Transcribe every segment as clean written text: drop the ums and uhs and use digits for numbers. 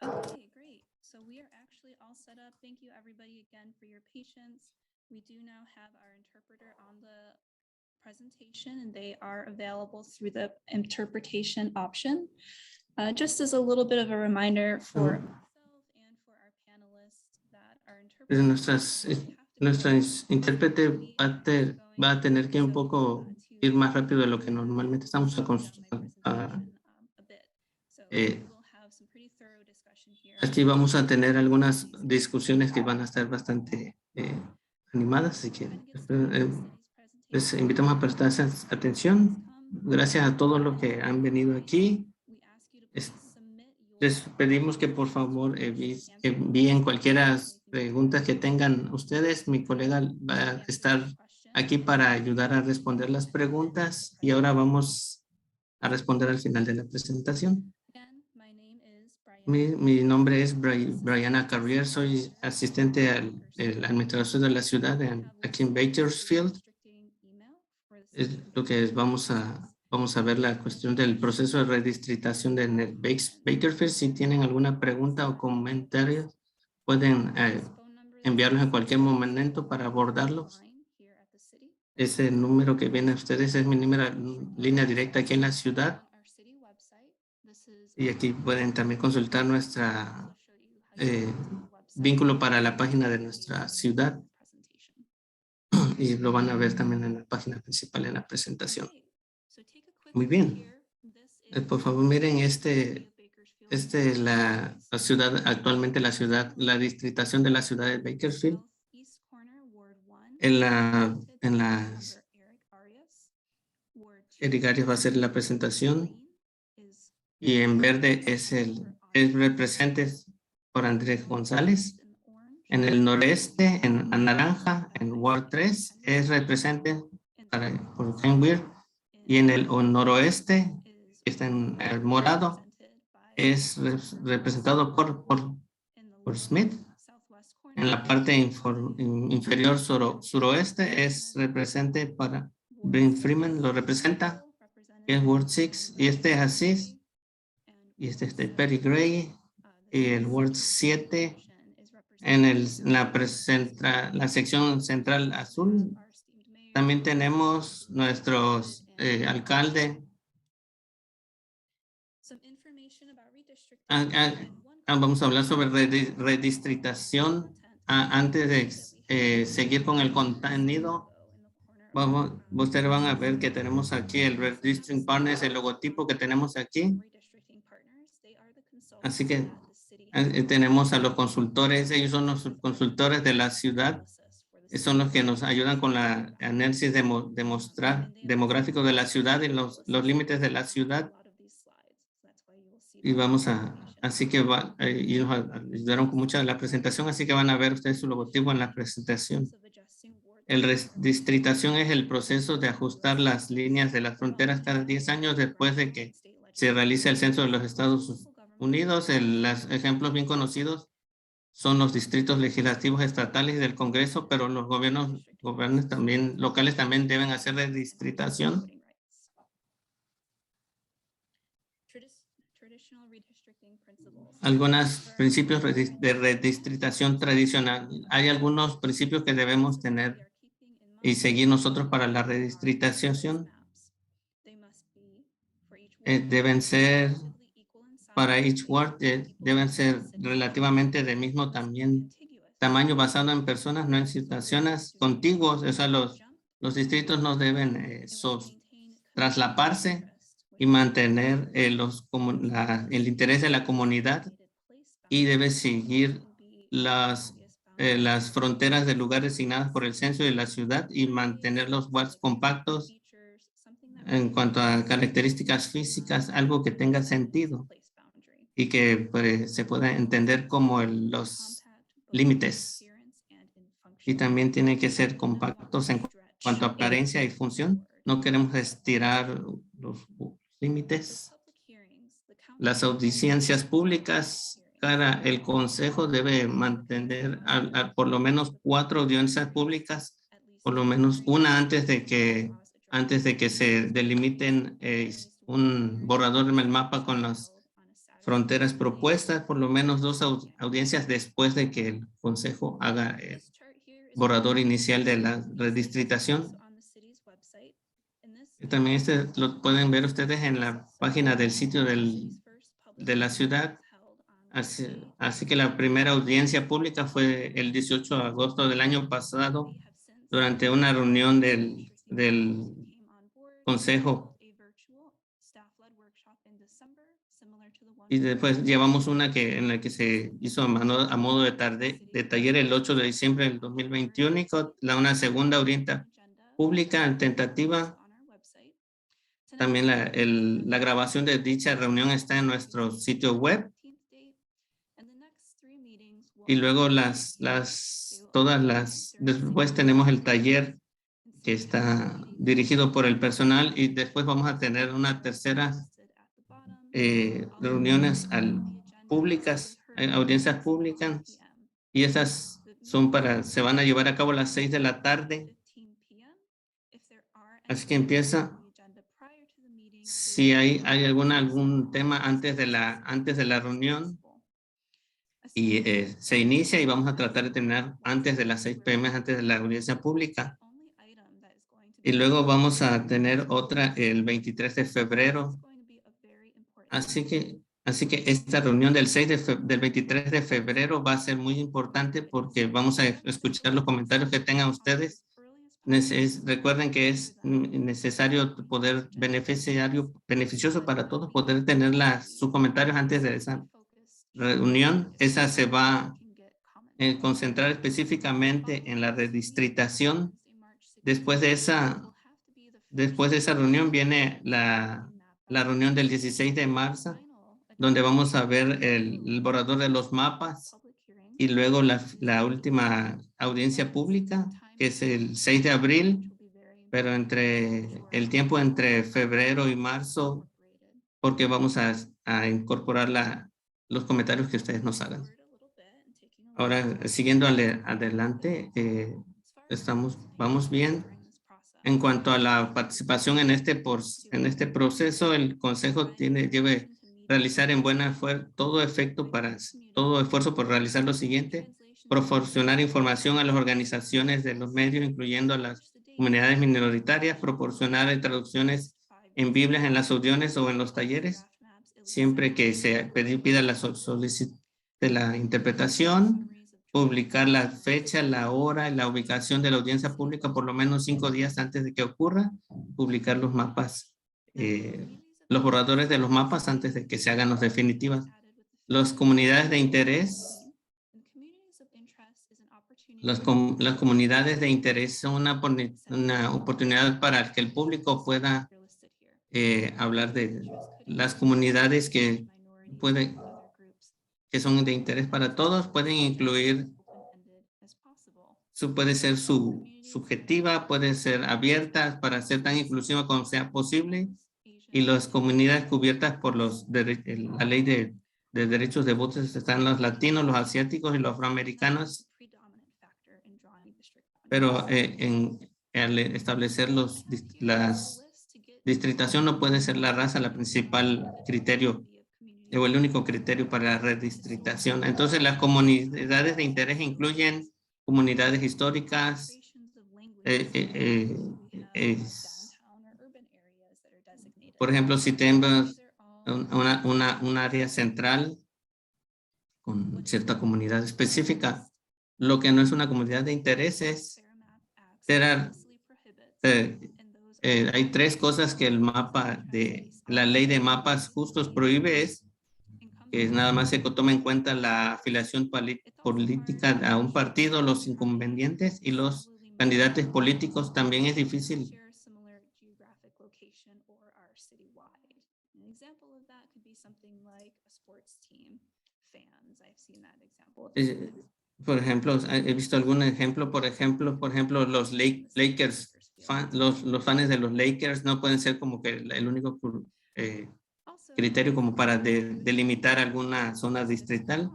Okay, great. So we are actually all set up. Thank you everybody again for your patience. We do now have our interpreter on the presentation and they are available through the interpretation option. Just as a little bit of a reminder for myself and for our panelists that our Nuestra intérprete va a tener que un poco ir más rápido de lo que normalmente estamos aquí vamos a tener algunas discusiones que van a estar bastante animadas, así que les invitamos a prestar atención. Gracias a todos los que han venido aquí. Les pedimos que por favor envíen cualquier preguntas que tengan ustedes. Mi colega va a estar aquí para ayudar a responder las preguntas y ahora vamos a responder al final de la presentación. Mi nombre es Brianna Carrier, soy asistente al administrador de la ciudad aquí en Bakersfield. Es lo que vamos a ver la cuestión del proceso de redistritación de Bakersfield. Si tienen alguna pregunta o comentario, pueden enviarlos en cualquier momento para abordarlos. Ese número que viene a ustedes es mi línea directa aquí en la ciudad. Y aquí pueden también consultar nuestra vínculo para la página de nuestra ciudad. Y lo van a ver también en la página principal en la presentación. Muy bien. Por favor, miren, este es la ciudad, actualmente la distritación de la ciudad de Bakersfield. En las Eric Arias va a hacer la presentación. Y en verde es represente por Andrés González. En el noreste, en naranja, en Ward 3, es represente por Ken Weir. Y en el noroeste, que está en el morado, es representado por Smith. En la parte inferior suroeste es represente para Ben Freeman, lo representa, que es Ward 6. Y este es Asís. Y este es de Perry Gray. Y el Ward 7 en la sección central azul. También tenemos nuestros alcalde. Vamos a hablar sobre redistritación. Antes de seguir con el contenido, ustedes van a ver que tenemos aquí el Redistricting Partners, el logotipo que tenemos aquí. Así que tenemos a los consultores, ellos son los consultores de la ciudad, son los que nos ayudan con la análisis demográfico de la ciudad y los límites de la ciudad. Y así que y nos ayudaron con mucha de la presentación, así que van a ver ustedes su logotipo en la presentación. El redistritación es el proceso de ajustar las líneas de las fronteras cada 10 años después de que se realice el censo de los Estados Unidos. Los ejemplos bien conocidos son los distritos legislativos estatales y del Congreso, pero los gobiernos también locales también deben hacer redistritación. Algunos principios de redistritación tradicional. Hay algunos principios que debemos tener y seguir nosotros para la redistritación. Deben ser para each ward, deben ser relativamente de mismo tamaño basado en personas, no en situaciones contiguos. O sea, los distritos no deben traslaparse y mantener el interés de la comunidad, y debe seguir las fronteras de lugares designadas por el censo de la ciudad y mantener los wards compactos en cuanto a características físicas, algo que tenga sentido y que se pueda entender como los límites. Y también tienen que ser compactos en cuanto a apariencia y función. No queremos estirar los límites. Las audiencias públicas para el Consejo debe mantener por lo menos 4 audiencias públicas, por lo menos una antes de que antes de que se delimiten un borrador del mapa con las fronteras propuestas, por lo menos 2 audiencias después de que el Consejo haga el borrador inicial de la redistritación. Y también lo pueden ver ustedes en la página del sitio de la ciudad. Así que la primera audiencia pública fue el 18 de agosto del año pasado durante una reunión del Consejo. Y después llevamos una en la que se hizo a modo de taller el 8 de diciembre del 2021 y una segunda audiencia pública tentativa. También la grabación de dicha reunión está en nuestro sitio web. Y luego después tenemos el taller que está dirigido por el personal y después vamos a tener una tercera reuniones públicas, audiencias públicas, y esas se van a llevar a cabo a las 6 de la tarde. Así que empieza. Si hay algún tema antes de la reunión y se inicia y vamos a tratar de terminar antes de las 6 p.m., antes de la audiencia pública. Y luego vamos a tener otra el 23 de febrero. Así que esta reunión del 23 de febrero va a ser muy importante porque vamos a escuchar los comentarios que tengan ustedes. Recuerden que es necesario beneficioso para todos poder tener sus comentarios antes de esa reunión. Esa se va a concentrar específicamente en la redistritación. Después de esa reunión viene la reunión del 16 de marzo, donde vamos a ver el borrador de los mapas y luego la última audiencia pública, que es el 6 de abril, pero el tiempo entre febrero y marzo, porque vamos a incorporar los comentarios que ustedes nos hagan. Ahora, siguiendo adelante, vamos bien. En cuanto a la participación en este proceso, el Consejo debe realizar todo esfuerzo por realizar lo siguiente: proporcionar información a las organizaciones de los medios, incluyendo a las comunidades minoritarias, proporcionar traducciones en Biblias en las audiencias o en los talleres, siempre que se pida la interpretación, publicar la fecha, la hora y la ubicación de la audiencia pública por lo menos 5 días antes de que ocurra, publicar los mapas, los borradores de los mapas antes de que se hagan los definitivas. Las comunidades de interés, las comunidades de interés son una oportunidad para que el público pueda hablar de las comunidades que son de interés para todos. Pueden incluir, puede ser subjetiva, puede ser abierta para ser tan inclusiva como sea posible, y las comunidades cubiertas por la ley de derechos de votos están los latinos, los asiáticos y los afroamericanos, pero al establecer las distritación no puede ser la raza la principal criterio o el único criterio para la redistritación. Entonces, las comunidades de interés incluyen comunidades históricas, por ejemplo, si tenemos un área central con cierta comunidad específica, lo que no es una comunidad de intereses, hay 3 cosas que la ley de mapas justos prohíbe, que nada más se toma en cuenta la afiliación política a un partido, los inconvenientes y los candidatos políticos. También es difícil. Por ejemplo, he visto algún ejemplo, por ejemplo, los Lakers, los fans de los Lakers no pueden ser como que el único criterio como para delimitar alguna zona distrital.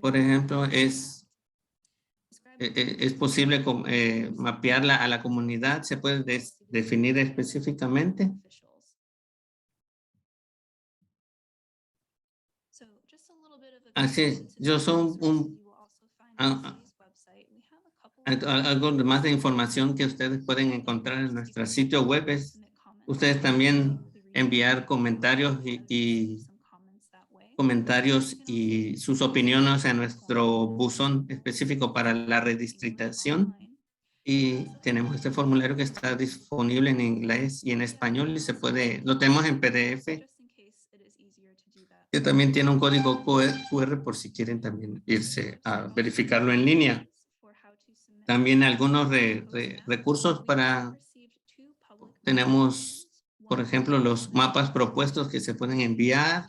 Por ejemplo, es posible mapearla a la comunidad, se puede definir específicamente. Así, yo soy algo más de información que ustedes pueden encontrar en nuestro sitio web. Ustedes también enviar comentarios y sus opiniones a nuestro buzón específico para la redistribución. Y tenemos este formulario que está disponible en inglés y en español y lo tenemos en PDF. Que también tiene un código QR por si quieren también irse a verificarlo en línea. También algunos recursos tenemos, por ejemplo, los mapas propuestos que se pueden enviar.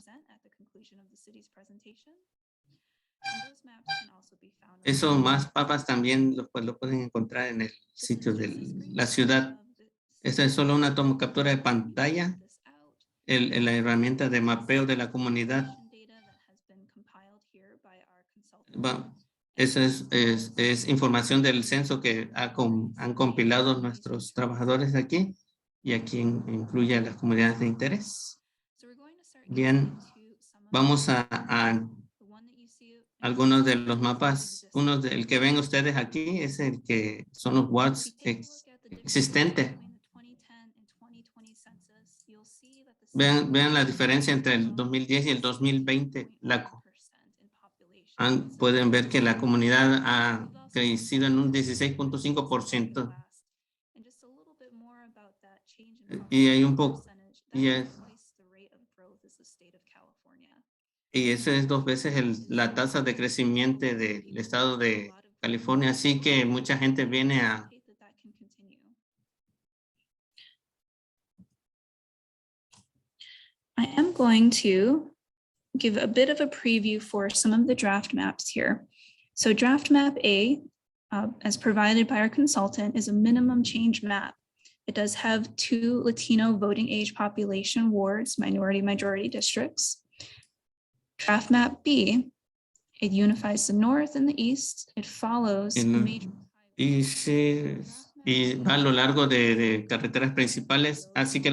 Esos mapas también lo pueden encontrar en el sitio de la ciudad. Esta es solo una captura de pantalla. La herramienta de mapeo de la comunidad. Esa es información del censo que han compilado nuestros trabajadores aquí y aquí incluye a las comunidades de interés. Bien, vamos a algunos de los mapas. El que ven ustedes aquí es el que son los wards existentes. Vean la diferencia entre el 2010 y el 2020. Pueden ver que la comunidad ha crecido en un 16.5%. Y hay un poco, y eso es 2 veces la tasa de crecimiento del estado de California. Así que mucha gente viene a... I am going to give a bit of a preview for some of the draft maps here. So draft map A, as provided by our consultant, is a minimum change map. It does have 2 Latino voting age population wards, minority-majority districts. Draft map B, it unifies the north and the east. It follows major... Y va a lo largo de carreteras principales, así que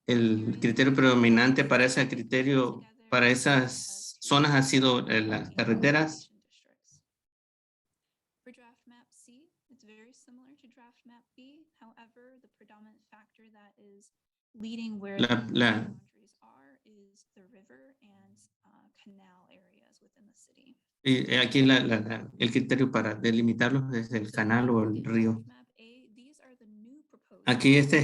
el criterio predominante para para esas zonas ha sido las carreteras. For draft map C, it's very similar to draft map B. However, the predominant factor that is leading where the boundaries are is the river and canal areas within the city. Y aquí el criterio para delimitarlos es el canal o el río. Aquí ese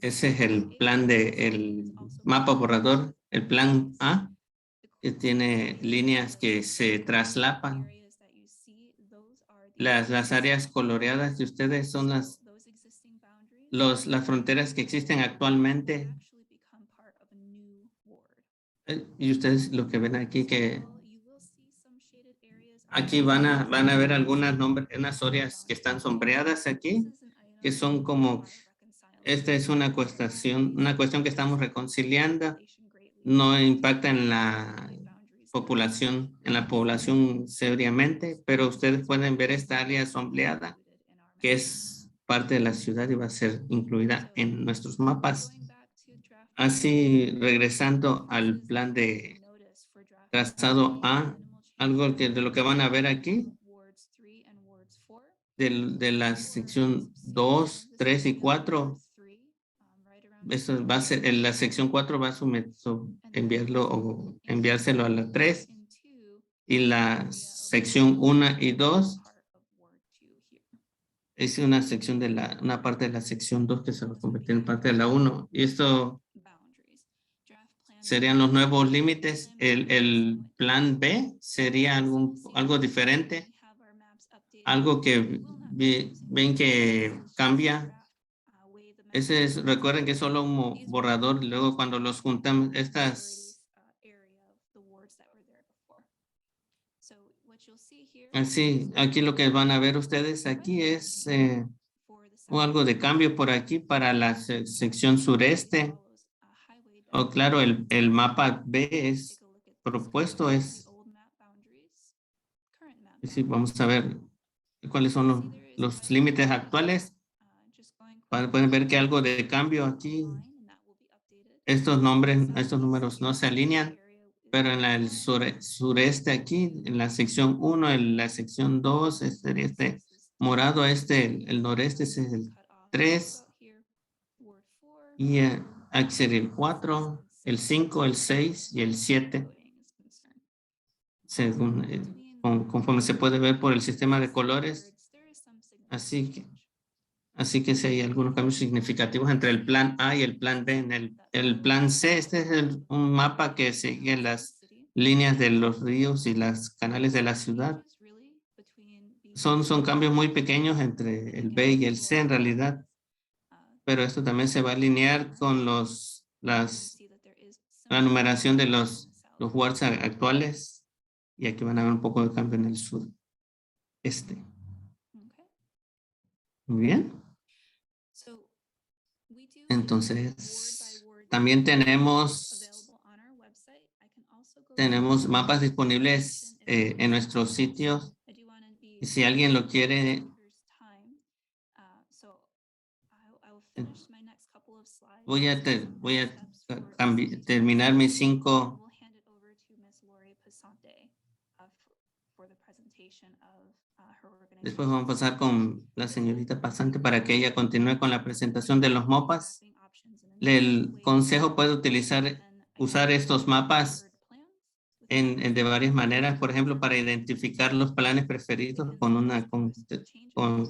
es el plan el mapa borrador, el plan A, que tiene líneas que se traslapan. Las áreas coloreadas de ustedes son las fronteras que existen actualmente. Y ustedes lo que ven aquí que aquí van a ver unas áreas que están sombreadas aquí, que son como, esta es una cuestión que estamos reconciliando, no impacta en la población seriamente, pero ustedes pueden ver esta área sombreada, que es parte de la ciudad y va a ser incluida en nuestros mapas. Así, regresando al plan de trazado A, algo de lo que van a ver aquí, de la sección 2, 3 y 4, eso va a ser, en la sección 4 va a enviárselo a la 3, y la sección 1 y 2 es una sección una parte de la sección 2 que se va a convertir en parte de la 1, y esto serían los nuevos límites. El plan B sería algo diferente, algo que ven que cambia. Recuerden que es solo un borrador, luego cuando los juntamos, así, aquí lo que van a ver ustedes aquí es algo de cambio por aquí para la sección sureste. Claro, el mapa B propuesto Y sí, vamos a ver cuáles son los límites actuales. Pueden ver que algo de cambio aquí. Estos nombres, estos números no se alinean, pero en el sureste aquí, en la sección 1, en la sección 2, este morado, el noreste es el 3, y aquí sería el 4, el 5, el 6 y el 7, según, conforme se puede ver por el sistema de colores. Así que sí hay algunos cambios significativos entre el plan A y el plan B. En el plan C, este es un mapa que sigue las líneas de los ríos y los canales de la ciudad. Son cambios muy pequeños entre el B y el C en realidad, pero esto también se va a alinear con la numeración de los wards actuales, y aquí van a ver un poco de cambio en el sur. Muy bien. Entonces, también tenemos mapas disponibles en nuestros sitios. Y si alguien lo quiere, voy a terminar mis 5. Después vamos a pasar con la señorita pasante para que ella continúe con la presentación de los mapas. El consejo puede usar estos mapas de varias maneras, por ejemplo, para identificar los planes preferidos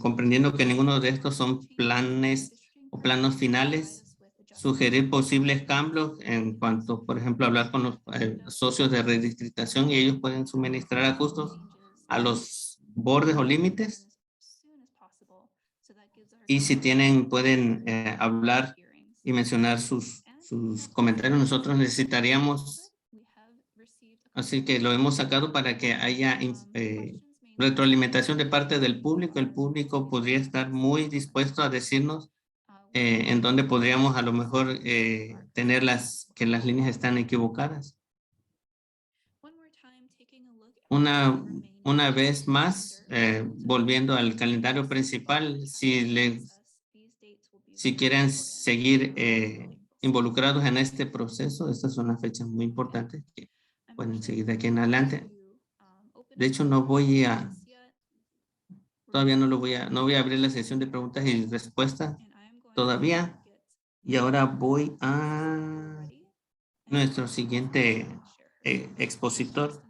comprendiendo que ninguno de estos son planes o planos finales, sugerir posibles cambios en cuanto, por ejemplo, hablar con los socios de redistribución, y ellos pueden suministrar ajustes a los bordes o límites. Y si pueden hablar y mencionar sus comentarios. Nosotros necesitaríamos, así que lo hemos sacado para que haya retroalimentación de parte del público. El público podría estar muy dispuesto a decirnos en dónde podríamos a lo mejor tener que las líneas están equivocadas. Una vez más, volviendo al calendario principal, si quieren seguir involucrados en este proceso, estas son las fechas muy importantes que pueden seguir de aquí en adelante. De hecho, todavía no voy a abrir la sesión de preguntas y respuestas todavía. Y ahora voy a nuestro siguiente expositor,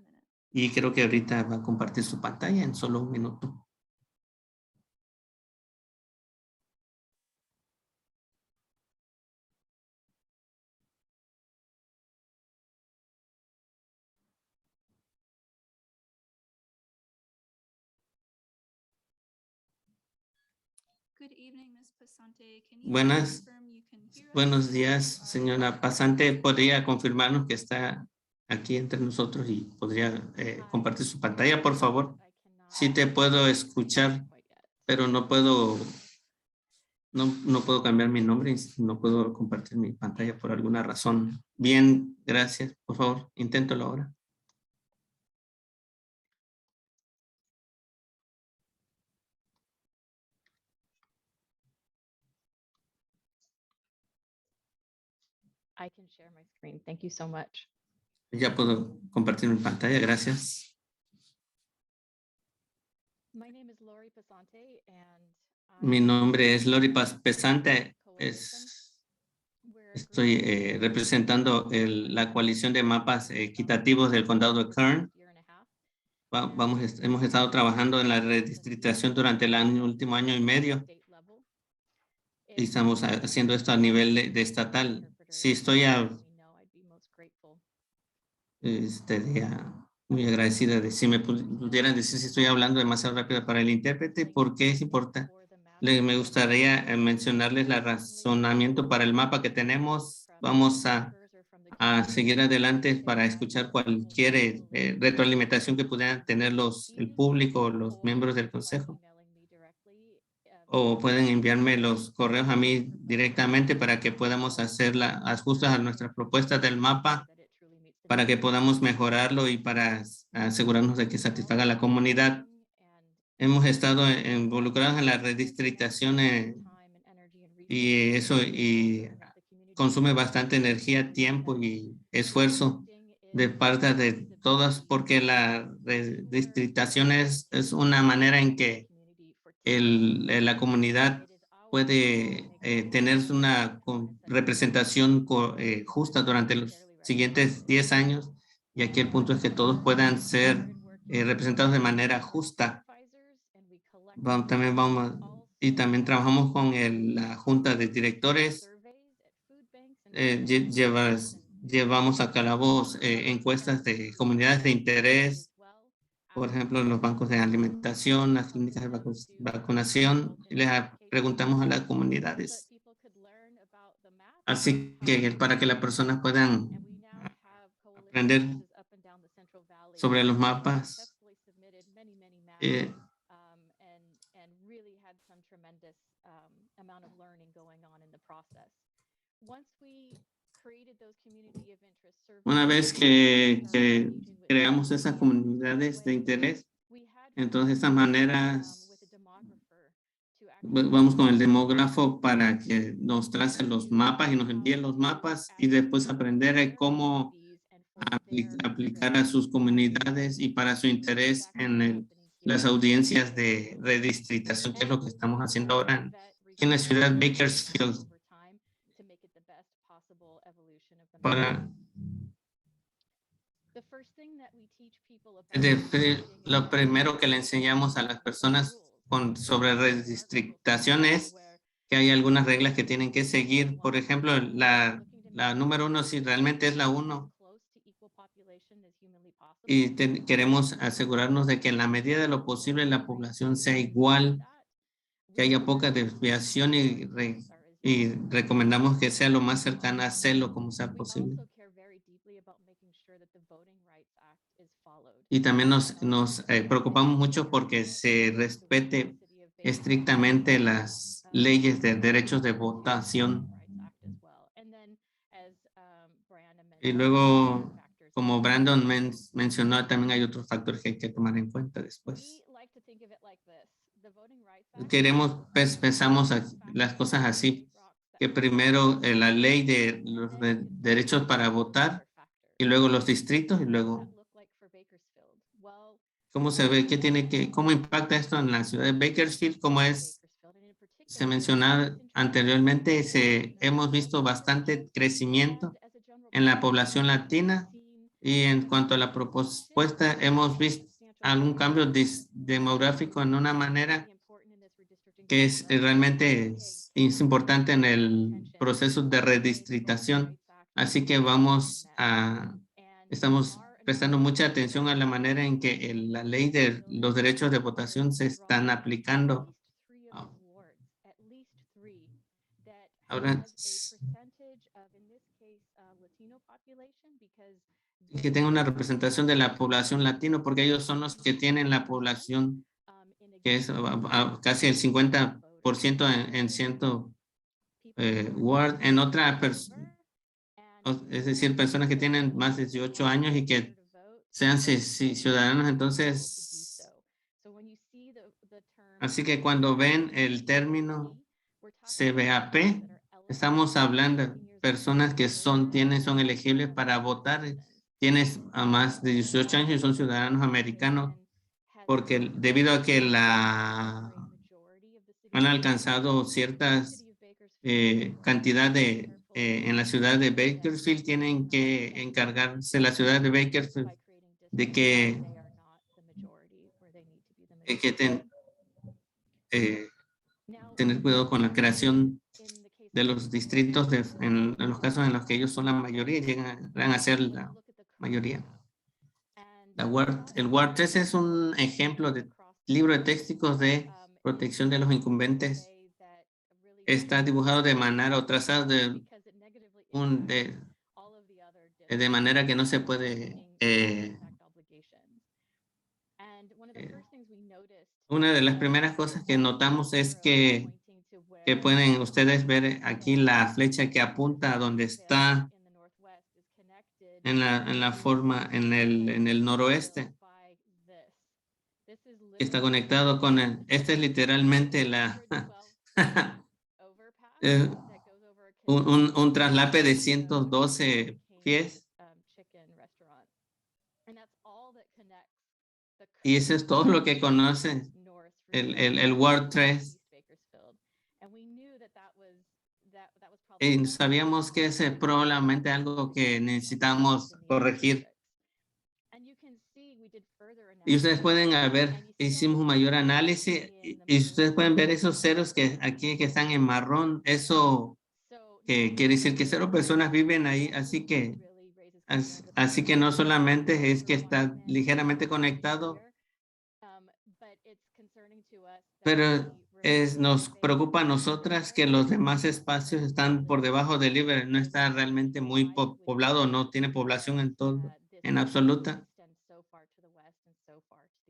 y creo que ahorita va a compartir su pantalla en solo un minuto. Buenos días, señora Pasante. ¿Podría confirmarnos que está aquí entre nosotros y podría compartir su pantalla, por favor? Sí te puedo escuchar, pero no puedo cambiar mi nombre y no puedo compartir mi pantalla por alguna razón. Bien, gracias. Por favor, inténtalo ahora. I can share my screen. Thank you so much. Ya puedo compartir mi pantalla, gracias. My name is Lori Pesante and Mi nombre es Lori Pesante. Estoy representando la coalición de mapas equitativos del condado de Kern. Hemos estado trabajando en la redistribución durante el último año y medio. Y estamos haciendo esto a nivel de estatal. Sí, estaría muy agradecida de si me pudieran decir si estoy hablando demasiado rápido para el intérprete, porque es importante. Me gustaría mencionarles el razonamiento para el mapa que tenemos. Vamos a seguir adelante para escuchar cualquier retroalimentación que pudieran tener el público, los miembros del consejo. O pueden enviarme los correos a mí directamente para que podamos hacer ajustes a nuestras propuestas del mapa, para que podamos mejorarlo y para asegurarnos de que satisfaga a la comunidad. hemos estado involucrados en la redistribución y eso y consume bastante energía, tiempo y esfuerzo de parte de todas, porque la redistribución es una manera en que la comunidad puede tener una representación justa durante los siguientes 10 años, y aquí el punto es que todos puedan ser representados de manera justa. También y también trabajamos con la junta de directores. Llevamos a cabo encuestas de comunidades de interés, por ejemplo, los bancos de alimentación, las clínicas de vacunación, y les preguntamos a las comunidades. Así que para que las personas puedan aprender sobre los mapas. Una vez que creamos esas comunidades de interés, entonces de estas maneras vamos con el demógrafo para que nos trace los mapas y nos envíe los mapas, y después aprender cómo aplicar a sus comunidades y para su interés en las audiencias de redistritación, que es lo que estamos haciendo ahora en la ciudad de Bakersfield. Lo primero que le enseñamos a las personas sobre redistritación es que hay algunas reglas que tienen que seguir. Por ejemplo, la número 1, si realmente es la 1, y queremos asegurarnos de que en la medida de lo posible la población sea igual, que haya poca desviación, y recomendamos que sea lo más cercana a cero como sea posible. Y también nos preocupamos mucho porque se respete estrictamente las leyes de derechos de votación. Y luego, como Brandon mencionó, también hay otros factores que hay que tomar en cuenta después. Pensamos las cosas así, que primero la ley de los derechos para votar, y luego los distritos, y luego cómo se ve, cómo impacta esto en la ciudad de Bakersfield. Como se mencionaba anteriormente, hemos visto bastante crecimiento en la población latina, y en cuanto a la propuesta, hemos visto algún cambio demográfico en una manera que realmente es importante en el proceso de redistritación. Así que estamos prestando mucha atención a la manera en que la ley de los derechos de votación se están aplicando. Ahora, que tenga una representación de la población latino, porque ellos son los que tienen la población, que es casi el 50% en ciento ward. En otra persona, es decir, personas que tienen más de 18 años y que sean ciudadanos. Entonces, así que cuando ven el término CBAP, estamos hablando de personas que son elegibles para votar, tienes a más de 18 años y son ciudadanos americanos, porque debido a que han alcanzado ciertas cantidad en la ciudad de Bakersfield, tienen que encargarse la ciudad de Bakersfield de que tener cuidado con la creación de los distritos en los casos en los que ellos son la mayoría, llegan a ser la mayoría. El Ward 3 es un ejemplo de libro de textos de protección de los incumbentes. Está dibujado de manera o trazado de manera que no se puede. Una de las primeras cosas que notamos es que pueden ustedes ver aquí la flecha que apunta a donde está en la forma en el noroeste. está conectado con el, este es literalmente la, eh, un traslape de 112 pies. Y eso es todo lo que conoce el Ward 3. Y sabíamos que es probablemente algo que necesitamos corregir. Y ustedes pueden ver, hicimos un mayor análisis y ustedes pueden ver esos ceros que aquí que están en marrón. Eso que quiere decir que 0 personas viven ahí. Así que no solamente es que está ligeramente conectado, pero nos preocupa a nosotras que los demás espacios están por debajo del libre, no está realmente muy poblado, no tiene población en todo, en absoluta.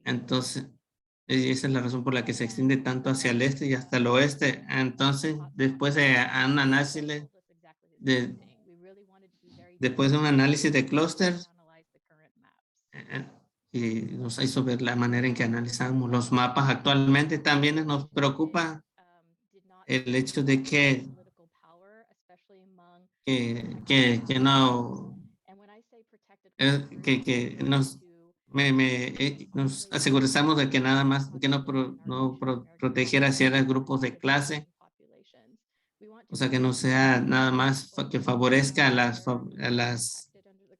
Entonces, esa es la razón por la que se extiende tanto hacia el este y hasta el oeste. Entonces, después de un análisis de clústeres, y nos hizo ver la manera en que analizamos los mapas actualmente. También nos preocupa el hecho de que no, que nos aseguramos de que nada más, que no protegiera ciertos grupos de clase, o sea, que no sea nada más que favorezca a las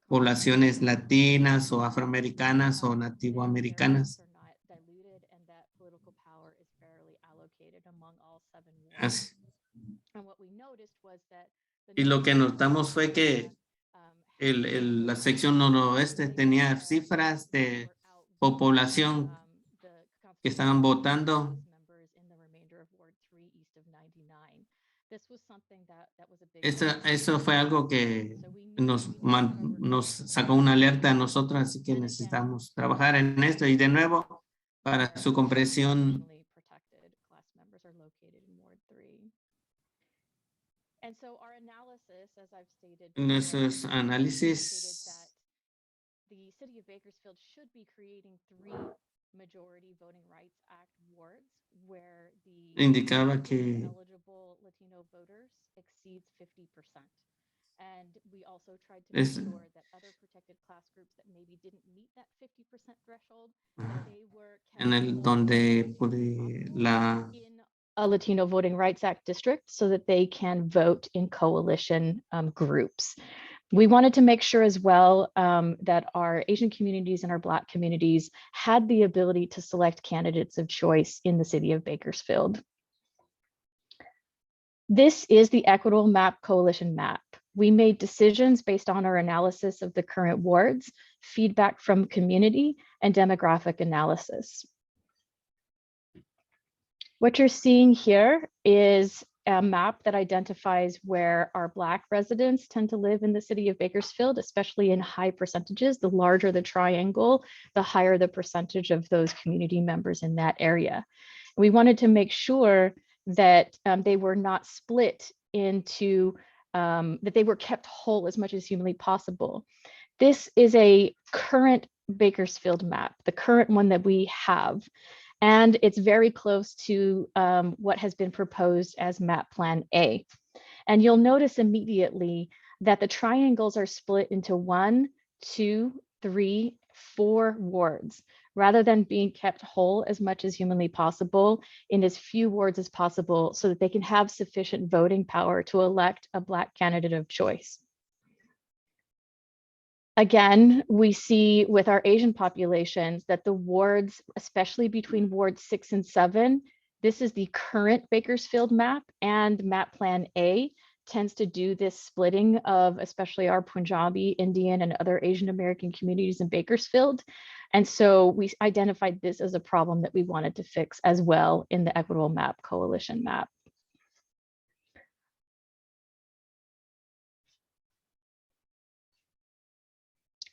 poblaciones latinas o afroamericanas o nativoamericanas. Así. Y lo que notamos fue que la sección noroeste tenía cifras de población que estaban votando. Eso fue algo que nos sacó una alerta a nosotros, así que necesitamos trabajar en esto. Y de nuevo, para su comprensión, nuestros análisis indicaba que en el donde a Latino Voting Rights Act district so that they can vote in coalition groups. We wanted to make sure as well that our Asian communities and our Black communities had the ability to select candidates of choice in the city of Bakersfield. This is the Equitable Map Coalition map. We made decisions based on our analysis of the current wards, feedback from community, and demographic analysis. What you're seeing here is a map that identifies where our Black residents tend to live in the city of Bakersfield, especially in high percentages. The larger the triangle, the higher the percentage of those community members in that area. We wanted to make sure that they were not split into, that they were kept whole as much as humanly possible. This is a current Bakersfield map, the current one that we have. And it's very close to what has been proposed as Map Plan A. And you'll notice immediately that the triangles are split into 1, 2, 3, 4 wards, rather than being kept whole as much as humanly possible in as few wards as possible so that they can have sufficient voting power to elect a Black candidate of choice. Again, we see with our Asian populations that the wards, especially between wards 6 and 7, this is the current Bakersfield map, and Map Plan A tends to do this splitting of especially our Punjabi, Indian, and other Asian American communities in Bakersfield. And so we identified this as a problem that we wanted to fix as well in the Equitable Map Coalition map.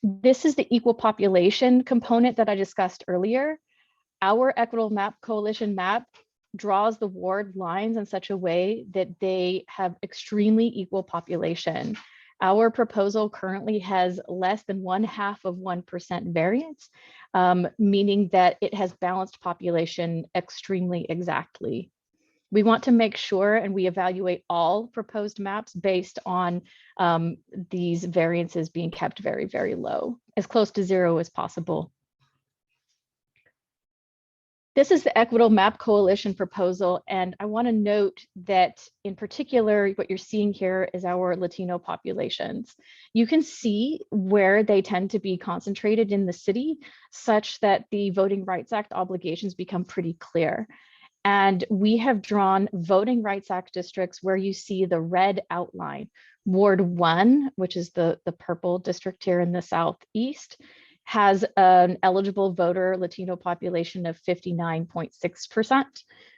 This is the equal population component that I discussed earlier. Our Equitable Map Coalition map draws the ward lines in such a way that they have extremely equal population. Our proposal currently has less than 0.5% variance, meaning that it has balanced population extremely exactly. We want to make sure and we evaluate all proposed maps based on these variances being kept very, very low, as close to zero as possible. This is the Equitable Map Coalition proposal, and I want to note that in particular, what you're seeing here is our Latino populations. You can see where they tend to be concentrated in the city, such that the Voting Rights Act obligations become pretty clear. And we have drawn Voting Rights Act districts where you see the red outline. Ward 1, which is the purple district here in the southeast, has an eligible voter Latino population of 59.6%.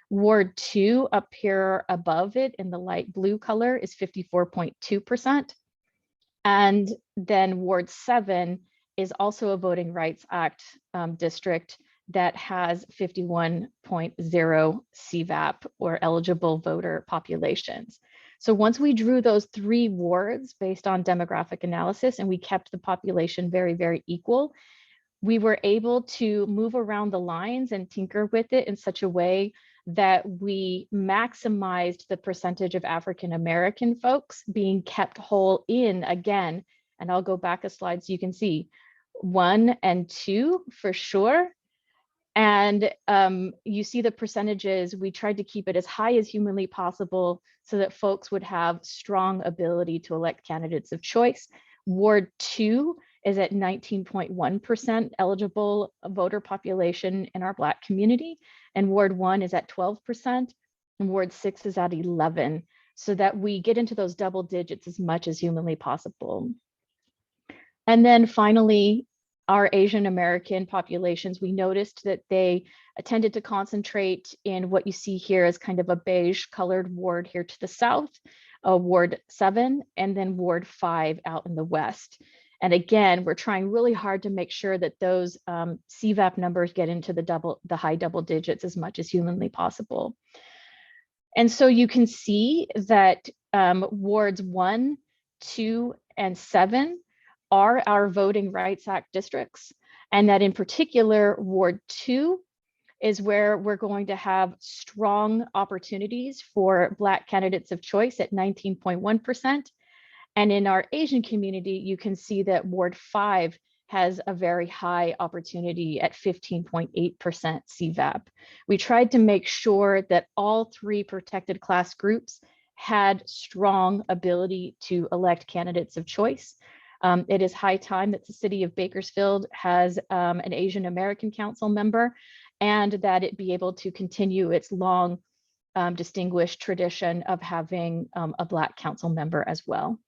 Ward 2 up here above it in the light blue color is 54.2%. And then Ward 7 is also a Voting Rights Act district that has 51.0 CVAP or eligible voter populations. So once we drew those 3 wards based on demographic analysis and we kept the population very, very equal, we were able to move around the lines and tinker with it in such a way that we maximized the percentage of African-American folks being kept whole in, again, and I'll go back a slide so you can see 1 and 2 for sure. And you see the percentages, we tried to keep it as high as humanly possible so that folks would have strong ability to elect candidates of choice. Ward 2 is at 19.1% eligible voter population in our Black community, and Ward 1 is at 12%, and Ward 6 is at 11%, so that we get into those double digits as much as humanly possible. And then finally, our Asian American populations, we noticed that they tended to concentrate in what you see here as kind of a beige colored ward here to the south, Ward 7, and then Ward 5 out in the west. And again, we're trying really hard to make sure that those CVAP numbers get into the high double digits as much as humanly possible. And so you can see that wards 1, 2, and 7 are our Voting Rights Act districts, and that in particular, Ward 2 is where we're going to have strong opportunities for Black candidates of choice at 19.1%. And in our Asian community, you can see that Ward 5 has a very high opportunity at 15.8% CVAP. We tried to make sure that all 3 protected class groups had strong ability to elect candidates of choice. It is high time that the city of Bakersfield has an Asian American council member, and that it be able to continue its long distinguished tradition of having a Black council member as well.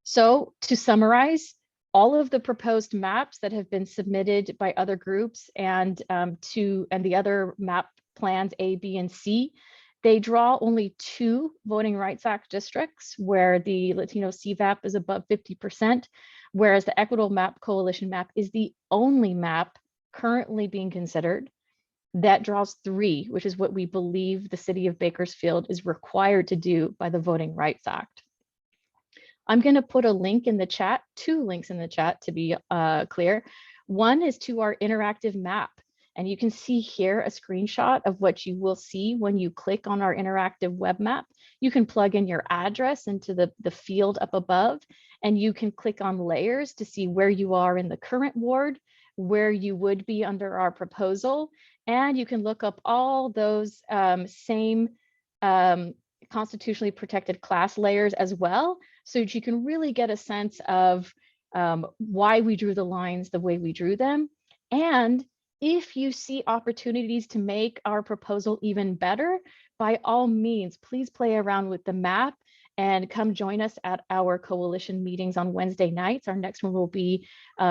So to summarize, all of the proposed maps that have been submitted by other groups and the other map plans A, B, and C, they draw only 2 Voting Rights Act districts where the Latino CVAP is above 50%, whereas the Equitable Map Coalition map is the only map currently being considered that draws 3, which is what we believe the city of Bakersfield is required to do by the Voting Rights Act. I'm going to put a link in the chat, 2 links in the chat to be clear. One is to our interactive map. And you can see here a screenshot of what you will see when you click on our interactive web map. You can plug in your address into the field up above, and you can click on layers to see where you are in the current ward, where you would be under our proposal. And you can look up all those same constitutionally protected class layers as well, so that you can really get a sense of why we drew the lines the way we drew them. And if you see opportunities to make our proposal even better, by all means, please play around with the map and come join us at our coalition meetings on Wednesday nights. Our next one will be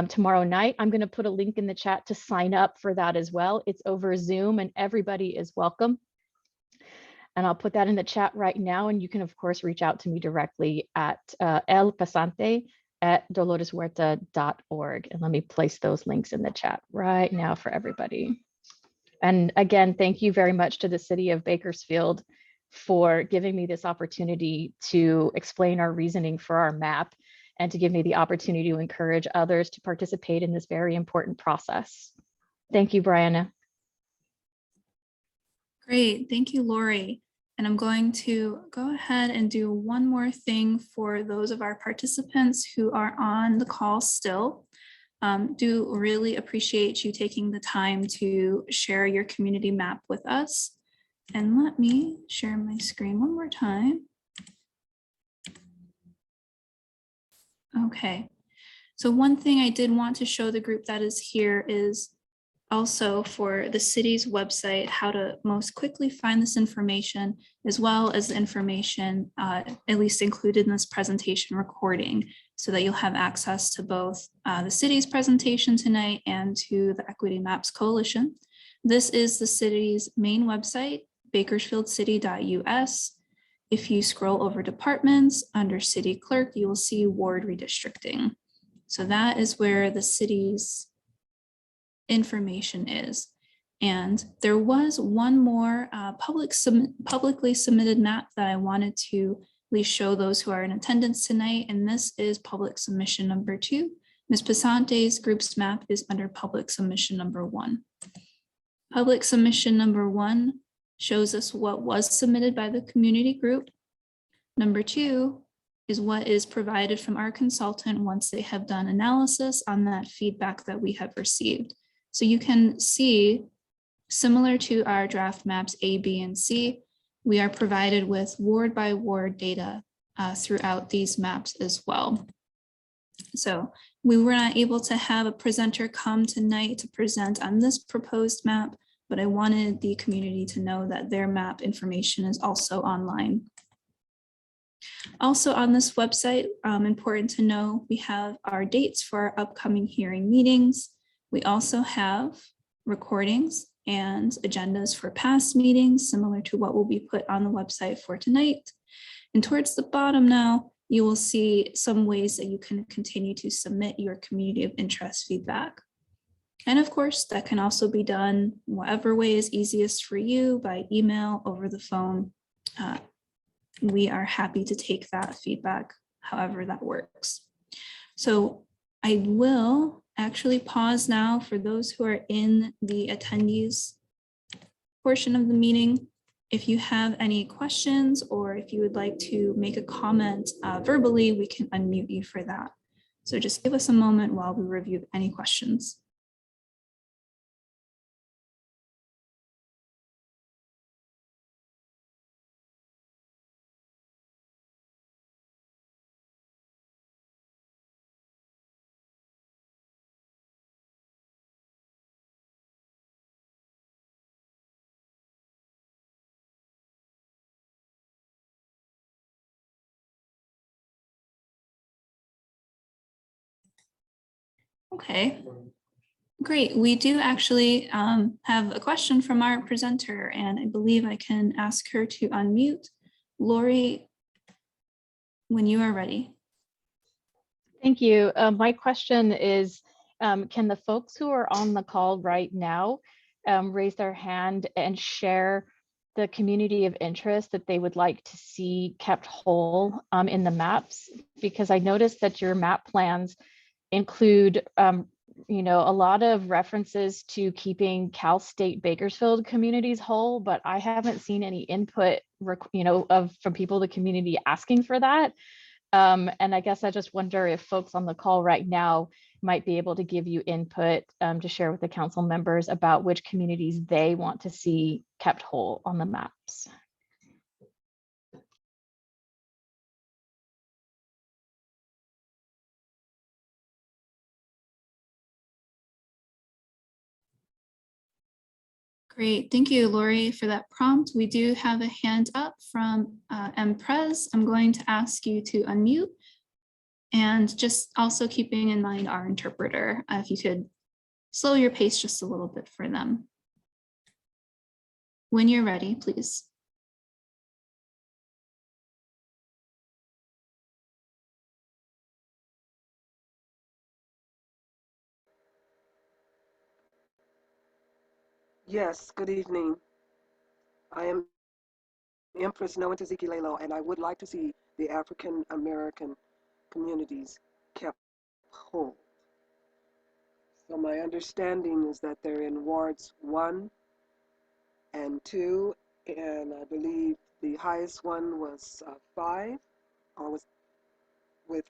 tomorrow night. I'm going to put a link in the chat to sign up for that as well. It's over Zoom and everybody is welcome. And I'll put that in the chat right now. And you can, of course, reach out to me directly at elpasante@doloreshuerta.org. And let me place those links in the chat right now for everybody. And again, thank you very much to the city of Bakersfield for giving me this opportunity to explain our reasoning for our map and to give me the opportunity to encourage others to participate in this very important process. Thank you, Brianna. Great, thank you, Lori. And I'm going to go ahead and do one more thing for those of our participants who are on the call still. Do really appreciate you taking the time to share your community map with us. And let me share my screen one more time. Okay, so one thing I did want to show the group that is here is also for the city's website, how to most quickly find this information, as well as the information at least included in this presentation recording, so that you'll have access to both the city's presentation tonight and to the Equity Maps Coalition. This is the city's main website, bakersfieldcity.us. If you scroll over departments under city clerk, you will see ward redistricting. So that is where the city's information is. And there was one more publicly submitted map that I wanted to at least show those who are in attendance tonight. And this is public submission number 2. Ms. Pasante's group's map is under public submission number 1. Public submission number 1 shows us what was submitted by the community group. Number 2 is what is provided from our consultant once they have done analysis on that feedback that we have received. So you can see, similar to our draft maps A, B, and C, we are provided with ward by ward data throughout these maps as well. So we were not able to have a presenter come tonight to present on this proposed map, but I wanted the community to know that their map information is also online. Also on this website, important to know, we have our dates for our upcoming hearing meetings. We also have recordings and agendas for past meetings, similar to what will be put on the website for tonight. And towards the bottom now, you will see some ways that you can continue to submit your community of interest feedback. And of course, that can also be done whatever way is easiest for you, by email, over the phone. We are happy to take that feedback, however that works. So I will actually pause now for those who are in the attendees portion of the meeting. If you have any questions, or if you would like to make a comment verbally, we can unmute you for that. So just give us a moment while we review any questions. Okay, great. We do actually have a question from our presenter, and I believe I can ask her to unmute. Lori, when you are ready. Thank you. My question is, can the folks who are on the call right now raise their hand and share the community of interest that they would like to see kept whole in the maps? Because I noticed that your map plans include a lot of references to keeping Cal State Bakersfield communities whole, but I haven't seen any input from people in the community asking for that. And I guess I just wonder if folks on the call right now might be able to give you input to share with the council members about which communities they want to see kept whole on the maps. Great, thank you, Lori, for that prompt. We do have a hand up from MPrez. I'm going to ask you to unmute, and just also keeping in mind our interpreter, if you could slow your pace just a little bit for them. When you're ready, please. Yes, good evening. I am Empress no into Zikilelo, and I would like to see the African American communities kept whole. So my understanding is that they're in wards 1 and 2, and I believe the highest one was 5, or was with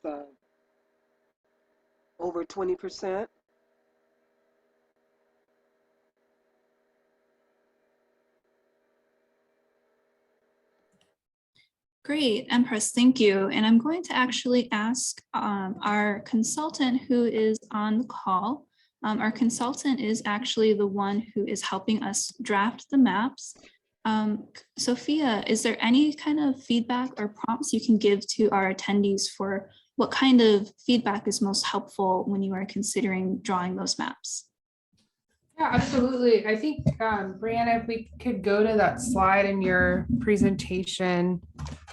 over 20%. Great, Empress, thank you. And I'm going to actually ask our consultant who is on the call. Our consultant is actually the one who is helping us draft the maps. Sophia, is there any kind of feedback or prompts you can give to our attendees for what kind of feedback is most helpful when you are considering drawing those maps? Yeah, absolutely. I think, Brianna, if we could go to that slide in your presentation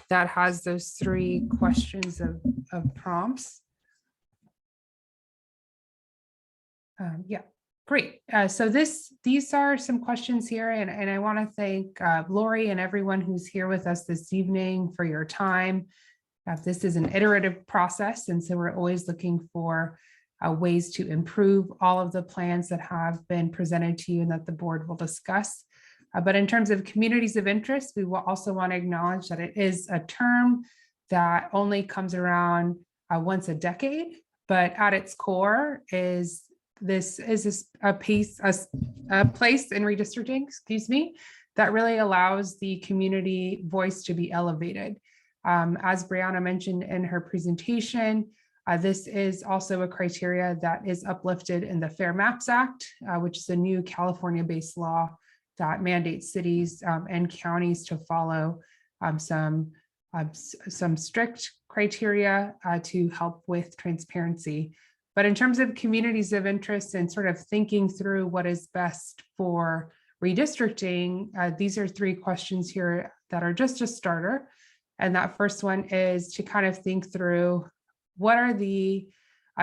that has those 3 questions of prompts. Yeah, great. So these are some questions here, and I want to thank Lori and everyone who's here with us this evening for your time. This is an iterative process, and so we're always looking for ways to improve all of the plans that have been presented to you and that the board will discuss. But in terms of communities of interest, we will also want to acknowledge that it is a term that only comes around once a decade, but at its core is a place in redistricting, excuse me, that really allows the community voice to be elevated. As Brianna mentioned in her presentation, this is also a criteria that is uplifted in the Fair Maps Act, which is a new California-based law that mandates cities and counties to follow some strict criteria to help with transparency. But in terms of communities of interest and sort of thinking through what is best for redistricting, these are 3 questions here that are just a starter. And that first one is to kind of think through what are the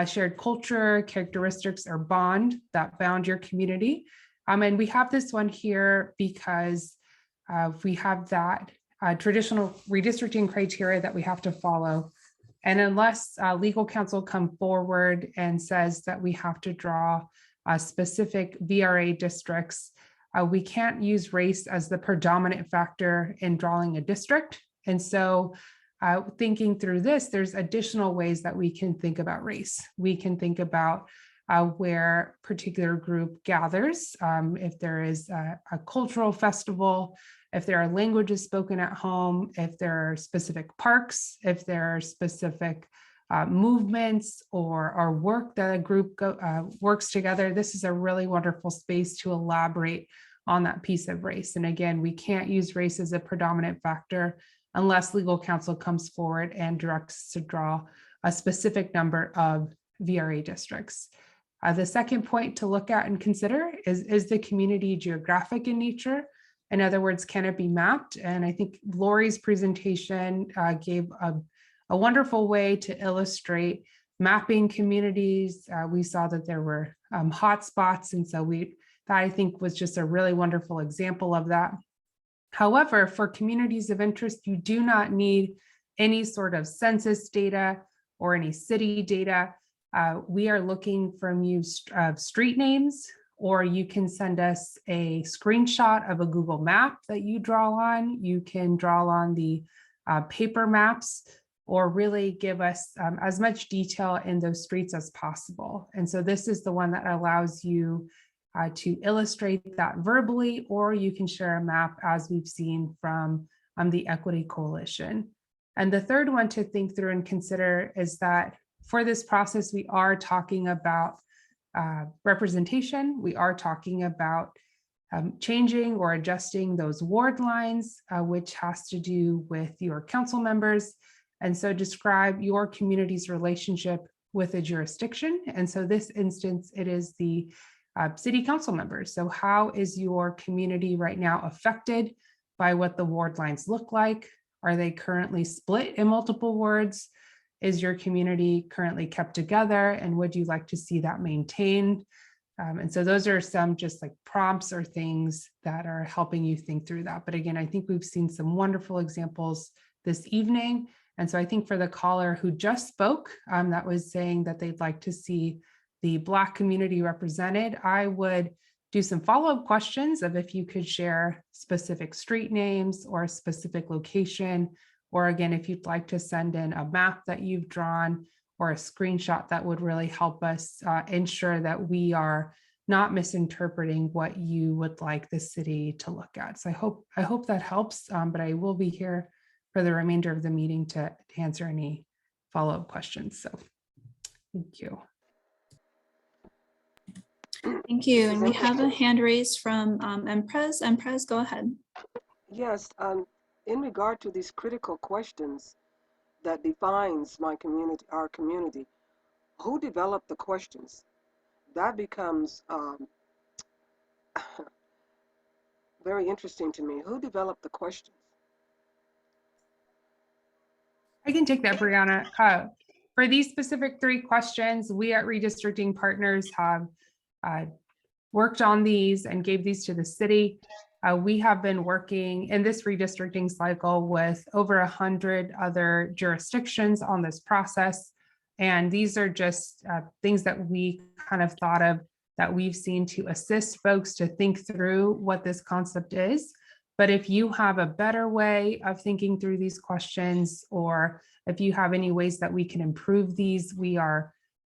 shared culture, characteristics, or bond that bound your community. And we have this one here because we have that traditional redistricting criteria that we have to follow. And unless legal counsel come forward and says that we have to draw specific VRA districts, we can't use race as the predominant factor in drawing a district. And so thinking through this, there's additional ways that we can think about race. We can think about where a particular group gathers, if there is a cultural festival, if there are languages spoken at home, if there are specific parks, if there are specific movements or work that a group works together. This is a really wonderful space to elaborate on that piece of race. And again, we can't use race as a predominant factor unless legal counsel comes forward and directs to draw a specific number of VRA districts. The second point to look at and consider is the community geographic in nature? In other words, can it be mapped? And I think Lori's presentation gave a wonderful way to illustrate mapping communities. We saw that there were hotspots, and so that I think was just a really wonderful example of that. However, for communities of interest, you do not need any sort of census data or any city data. We are looking from you street names, or you can send us a screenshot of a Google map that you draw on. You can draw on the paper maps, or really give us as much detail in those streets as possible. And so this is the one that allows you to illustrate that verbally, or you can share a map as we've seen from the Equity Coalition. And the third one to think through and consider is that for this process, we are talking about representation. We are talking about changing or adjusting those ward lines, which has to do with your council members. And so describe your community's relationship with a jurisdiction. And so this instance, it is the city council members. So how is your community right now affected by what the ward lines look like? Are they currently split in multiple wards? Is your community currently kept together? And would you like to see that maintained? And so those are some just like prompts or things that are helping you think through that. But again, I think we've seen some wonderful examples this evening. And so I think for the caller who just spoke, that was saying that they'd like to see the Black community represented, I would do some follow-up questions of if you could share specific street names or a specific location, or again, if you'd like to send in a map that you've drawn or a screenshot, that would really help us ensure that we are not misinterpreting what you would like the city to look at. So I hope that helps, but I will be here for the remainder of the meeting to answer any follow-up questions. So thank you. Thank you. And we have a hand raised from Emprez. Emprez, go ahead. Yes, in regard to these critical questions that defines my community, our community, who developed the questions? That becomes very interesting to me. Who developed the questions? I can take that, Brianna. For these specific 3 questions, we at Redistricting Partners have worked on these and gave these to the city. We have been working in this redistricting cycle with over 100 other jurisdictions on this process. And these are just things that we kind of thought of that we've seen to assist folks to think through what this concept is. But if you have a better way of thinking through these questions, or if you have any ways that we can improve these, we are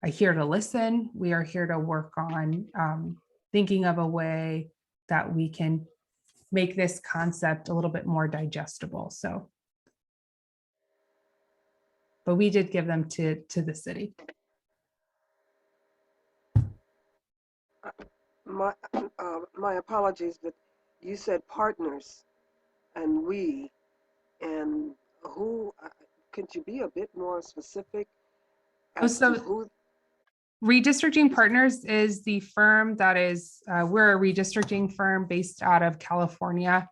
here to listen. We are here to work on thinking of a way that we can make this concept a little bit more digestible. So, but we did give them to the city. My apologies, but you said partners and we, and who, could you be a bit more specific as to who? Redistricting Partners is the firm that is, we're a redistricting firm based out of California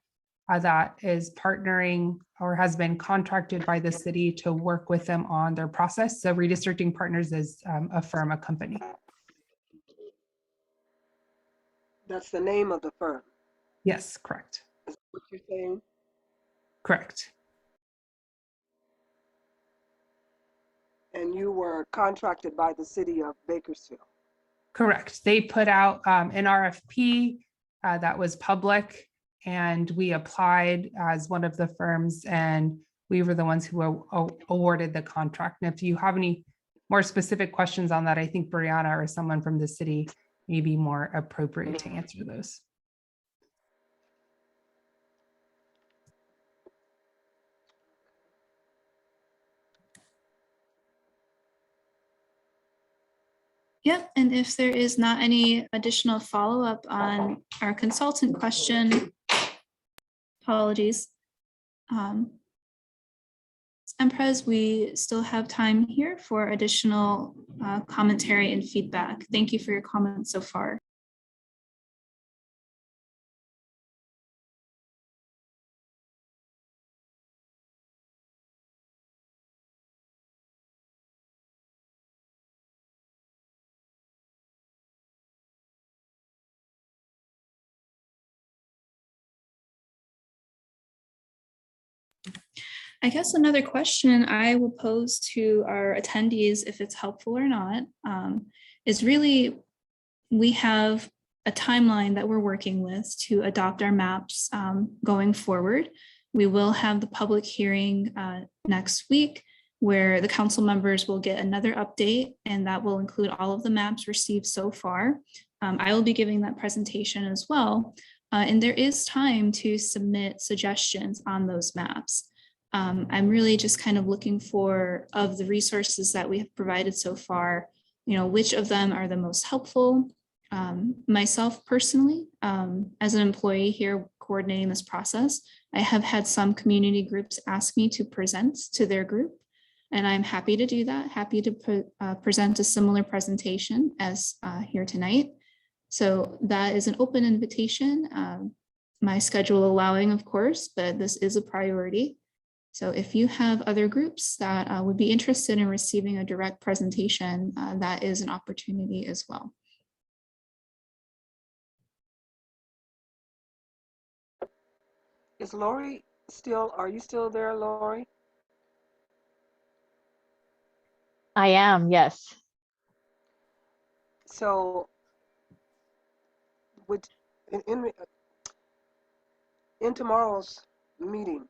that is partnering or has been contracted by the city to work with them on their process. So Redistricting Partners is a firm, a company. That's the name of the firm? Yes, correct. Is that what you're saying? Correct. And you were contracted by the city of Bakersfield? Correct. They put out an RFP that was public, and we applied as one of the firms, and we were the ones who were awarded the contract. And if you have any more specific questions on that, I think Brianna or someone from the city may be more appropriate to answer those. Yep, and if there is not any additional follow-up on our consultant question, apologies. Emprez, we still have time here for additional commentary and feedback. Thank you for your comments so far. I guess another question I will pose to our attendees, if it's helpful or not, is really, we have a timeline that we're working with to adopt our maps going forward. We will have the public hearing next week, where the council members will get another update, and that will include all of the maps received so far. I will be giving that presentation as well. And there is time to submit suggestions on those maps. I'm really just kind of looking for, of the resources that we have provided so far, which of them are the most helpful. Myself personally, as an employee here coordinating this process, I have had some community groups ask me to present to their group, and I'm happy to do that, happy to present a similar presentation as here tonight. So that is an open invitation, my schedule allowing, of course, but this is a priority. So if you have other groups that would be interested in receiving a direct presentation, that is an opportunity as well. Is Lori still, are you still there, Lori? I am, yes. So would, in tomorrow's meeting,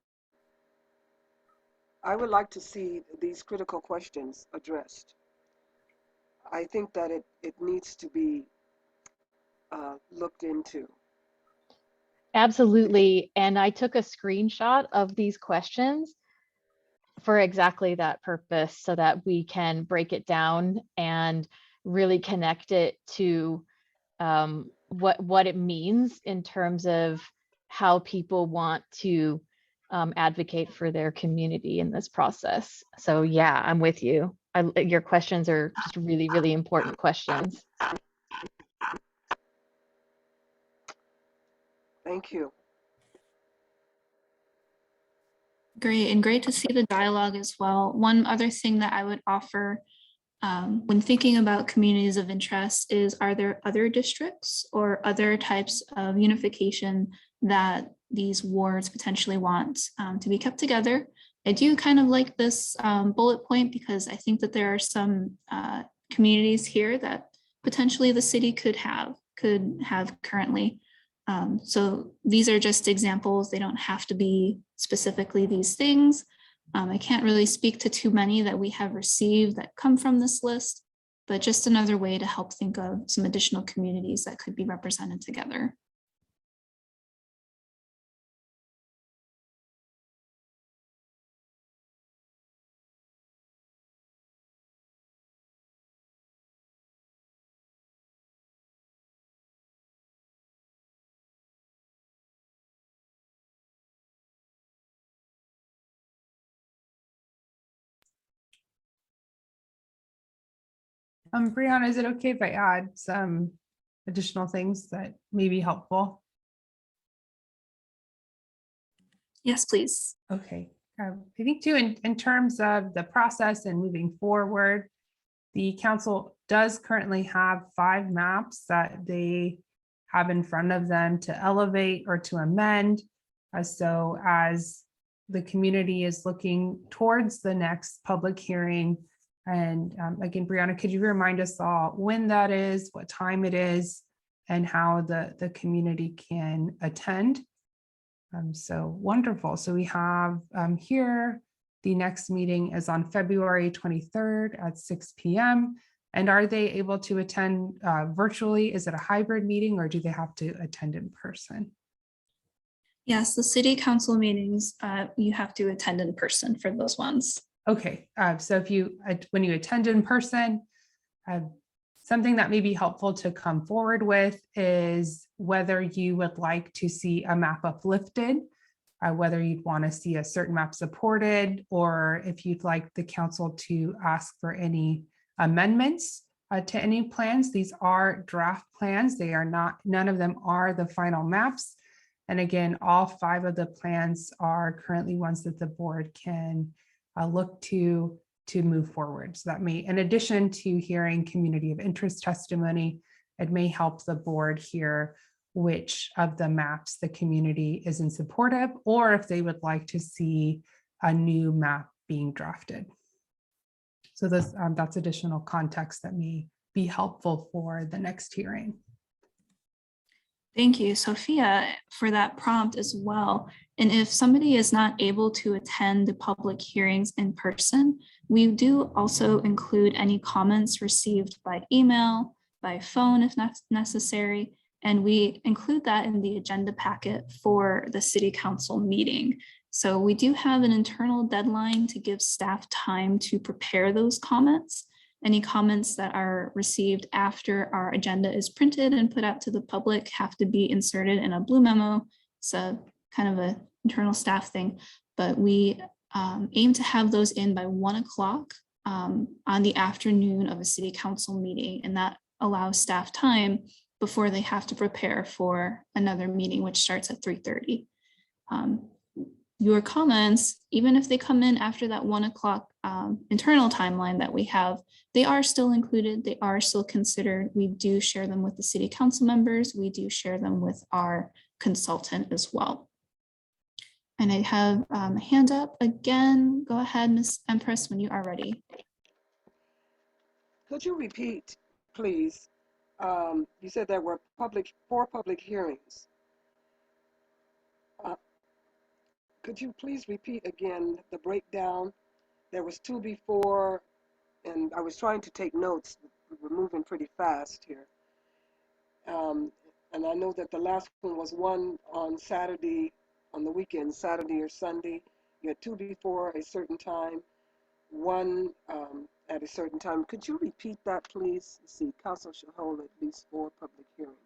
I would like to see these critical questions addressed. I think that it needs to be looked into. Absolutely. And I took a screenshot of these questions for exactly that purpose so that we can break it down and really connect it to what it means in terms of how people want to advocate for their community in this process. So yeah, I'm with you. Your questions are just really, really important questions. Thank you. Great, and great to see the dialogue as well. One other thing that I would offer when thinking about communities of interest is, are there other districts or other types of unification that these wards potentially want to be kept together? I do kind of like this bullet point because I think that there are some communities here that potentially the city could have currently. So these are just examples. They don't have to be specifically these things. I can't really speak to too many that we have received that come from this list, but just another way to help think of some additional communities that could be represented together. Brianna, is it okay if I add some additional things that may be helpful? Yes, please. Okay. I think too, in terms of the process and moving forward, the council does currently have 5 maps that they have in front of them to elevate or to amend. So as the community is looking towards the next public hearing, and again, Brianna, could you remind us all when that is, what time it is, and how the community can attend? So wonderful. So we have here, the next meeting is on February 23rd at 6 p.m. And are they able to attend virtually? Is it a hybrid meeting or do they have to attend in person? Yes, the city council meetings, you have to attend in person for those ones. Okay, so if when you attend in person, something that may be helpful to come forward with is whether you would like to see a map uplifted, whether you'd want to see a certain map supported, or if you'd like the council to ask for any amendments to any plans. These are draft plans. They are not, none of them are the final maps. And again, all 5 of the plans are currently ones that the board can look to move forward. So that may, in addition to hearing community of interest testimony, it may help the board hear which of the maps the community is in support of, or if they would like to see a new map being drafted. So this, that's additional context that may be helpful for the next hearing. Thank you, Sophia, for that prompt as well. And if somebody is not able to attend the public hearings in person, we do also include any comments received by email, by phone if necessary, and we include that in the agenda packet for the city council meeting. So we do have an internal deadline to give staff time to prepare those comments. Any comments that are received after our agenda is printed and put out to the public have to be inserted in a blue memo. It's a kind of an internal staff thing, but we aim to have those in by 1 o'clock on the afternoon of a city council meeting. And that allows staff time before they have to prepare for another meeting, which starts at 3:30. Your comments, even if they come in after that 1 o'clock internal timeline that we have, they are still included, they are still considered. We do share them with the city council members. We do share them with our consultant as well. And I have a hand up again. Go ahead, Ms. Empress, when you are ready. Could you repeat, please? You said there were four public hearings. Could you please repeat again the breakdown? There was two before, and I was trying to take notes. We're moving pretty fast here. And I know that the last one was one on Saturday, on the weekend, Saturday or Sunday. You had two before a certain time, one at a certain time. Could you repeat that, please? Let's see, council shall hold at least 4 public hearings.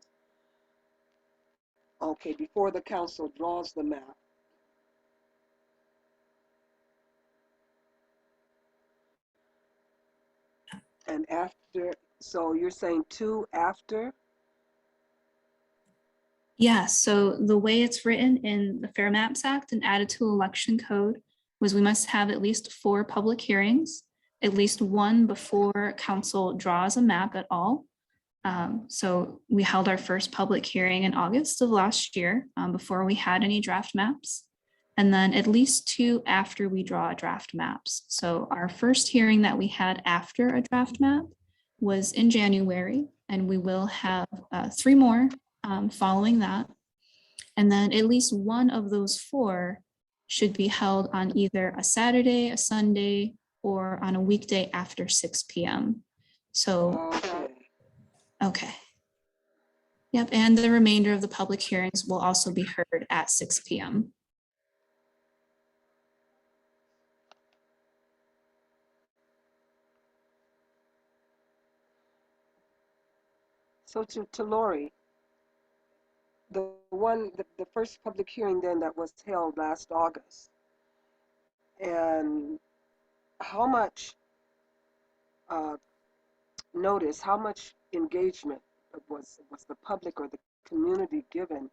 Okay, before the council draws the map. And after, so you're saying 2 after? Yeah, so the way it's written in the Fair Maps Act and added to election code was we must have at least 4 public hearings, at least 1 before council draws a map at all. So we held our first public hearing in August of last year before we had any draft maps. And then at least 2 after we draw draft maps. So our first hearing that we had after a draft map was in January, and we will have 3 more following that. And then at least 1 of those 4 should be held on either a Saturday, a Sunday, or on a weekday after 6 p.m. So, okay. Yep, and the remainder of the public hearings will also be heard at 6 p.m. So to Lori, the first public hearing then that was held last August, and how much notice, how much engagement was the public or the community given,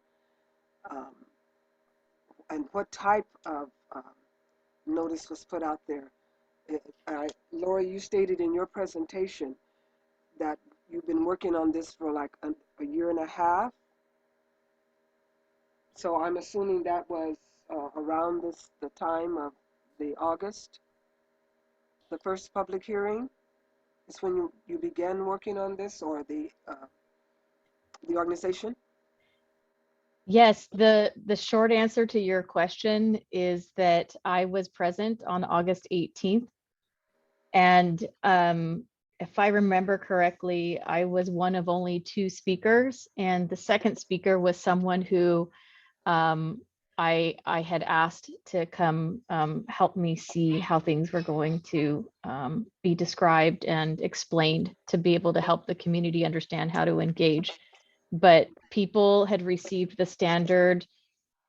and what type of notice was put out there? Lori, you stated in your presentation that you've been working on this for like a year and a half. So I'm assuming that was around the time of the August, the first public hearing is when you began working on this, or the organization? Yes, the short answer to your question is that I was present on August 18th. And if I remember correctly, I was one of only 2 speakers, and the second speaker was someone who I had asked to come help me see how things were going to be described and explained to be able to help the community understand how to engage. But people had received the standard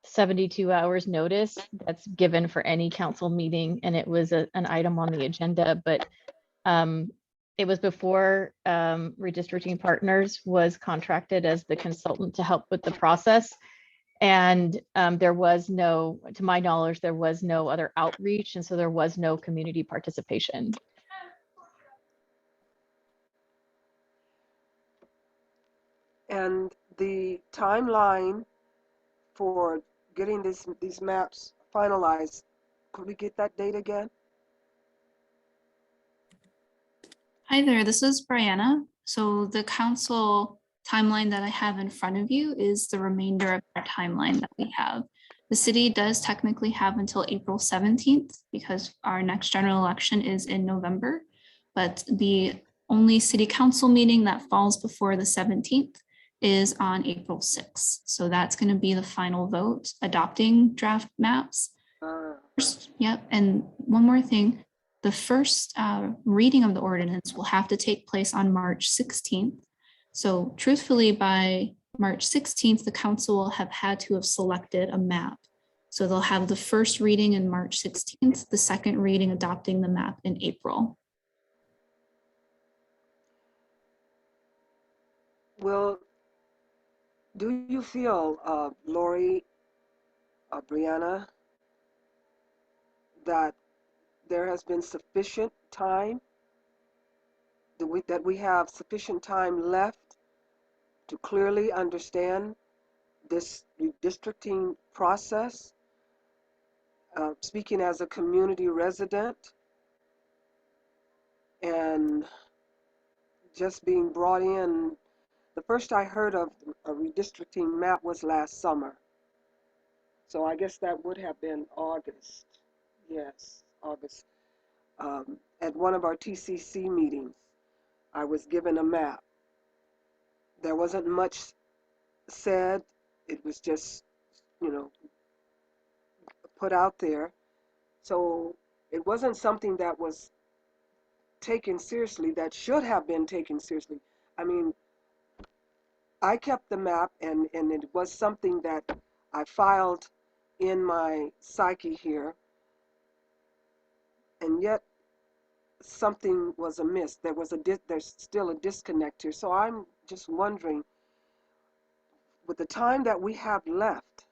72 hours notice that's given for any council meeting, and it was an item on the agenda, but it was before Redistributing Partners was contracted as the consultant to help with the process. And there was no, to my knowledge, there was no other outreach, and so there was no community participation. And the timeline for getting these maps finalized, could we get that date again? Hi there, this is Brianna. So the council timeline that I have in front of you is the remainder of our timeline that we have. The city does technically have until April 17th because our next general election is in November, but the only city council meeting that falls before the 17th is on April 6th. So that's going to be the final vote adopting draft maps. Yep, and one more thing. The first reading of the ordinance will have to take place on March 16th. So truthfully, by March 16th, the council will have had to have selected a map. So they'll have the first reading in March 16th, the second reading adopting the map in April. Well, do you feel, Lori, Brianna, that there has been sufficient time, that we have sufficient time left to clearly understand this redistricting process speaking as a community resident and just being brought in. The first I heard of a redistricting map was last summer. So I guess that would have been August. Yes, August. At one of our TCC meetings, I was given a map. There wasn't much said. It was just, put out there. So it wasn't something that was taken seriously, that should have been taken seriously. I mean, I kept the map, and it was something that I filed in my psyche here, and yet something was amiss. There's still a disconnect here. So I'm just wondering, with the time that we have left,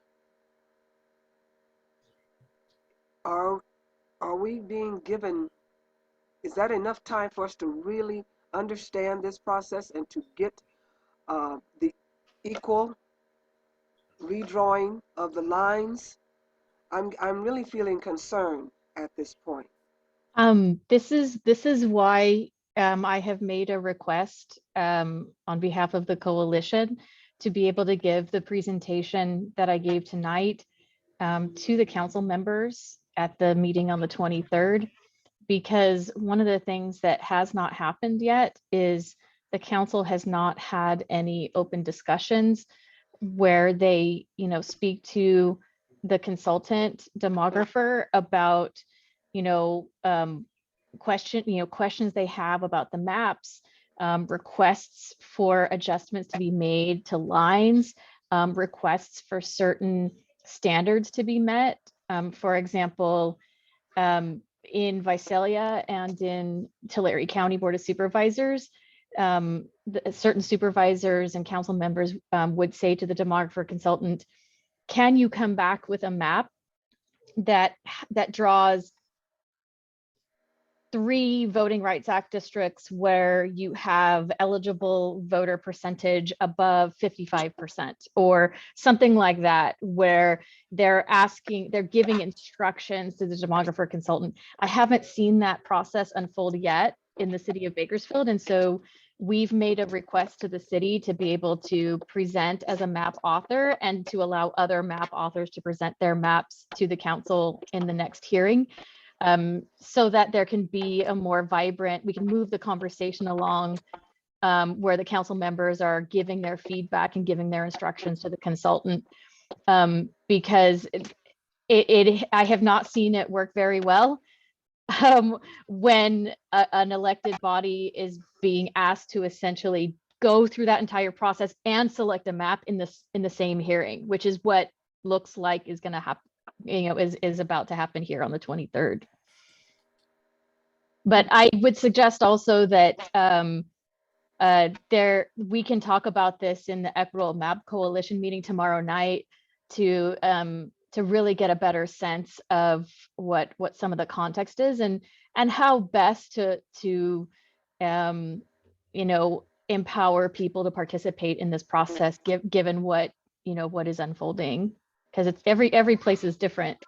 are we being given, is that enough time for us to really understand this process and to get the equal redrawing of the lines? I'm really feeling concerned at this point. This is why I have made a request on behalf of the coalition to be able to give the presentation that I gave tonight to the council members at the meeting on the 23rd, because one of the things that has not happened yet is the council has not had any open discussions where they, speak to the consultant demographer about, questions they have about the maps, requests for adjustments to be made to lines, requests for certain standards to be met. For example, in Visalia and in Tulare County Board of Supervisors, certain supervisors and council members would say to the demographer consultant, can you come back with a map that draws 3 Voting Rights Act districts where you have eligible voter percentage above 55%, or something like that, where they're giving instructions to the demographer consultant. I haven't seen that process unfold yet in the city of Bakersfield. And so we've made a request to the city to be able to present as a map author and to allow other map authors to present their maps to the council in the next hearing. So that there can be a more vibrant, we can move the conversation along where the council members are giving their feedback and giving their instructions to the consultant, because I have not seen it work very well when an elected body is being asked to essentially go through that entire process and select a map in the same hearing, which is what looks like is going to happen, is about to happen here on the 23rd. But I would suggest also that we can talk about this in the Equitable Map Coalition meeting tomorrow night to really get a better sense of what some of the context is and how best to empower people to participate in this process, given what is unfolding, because it's every place is different,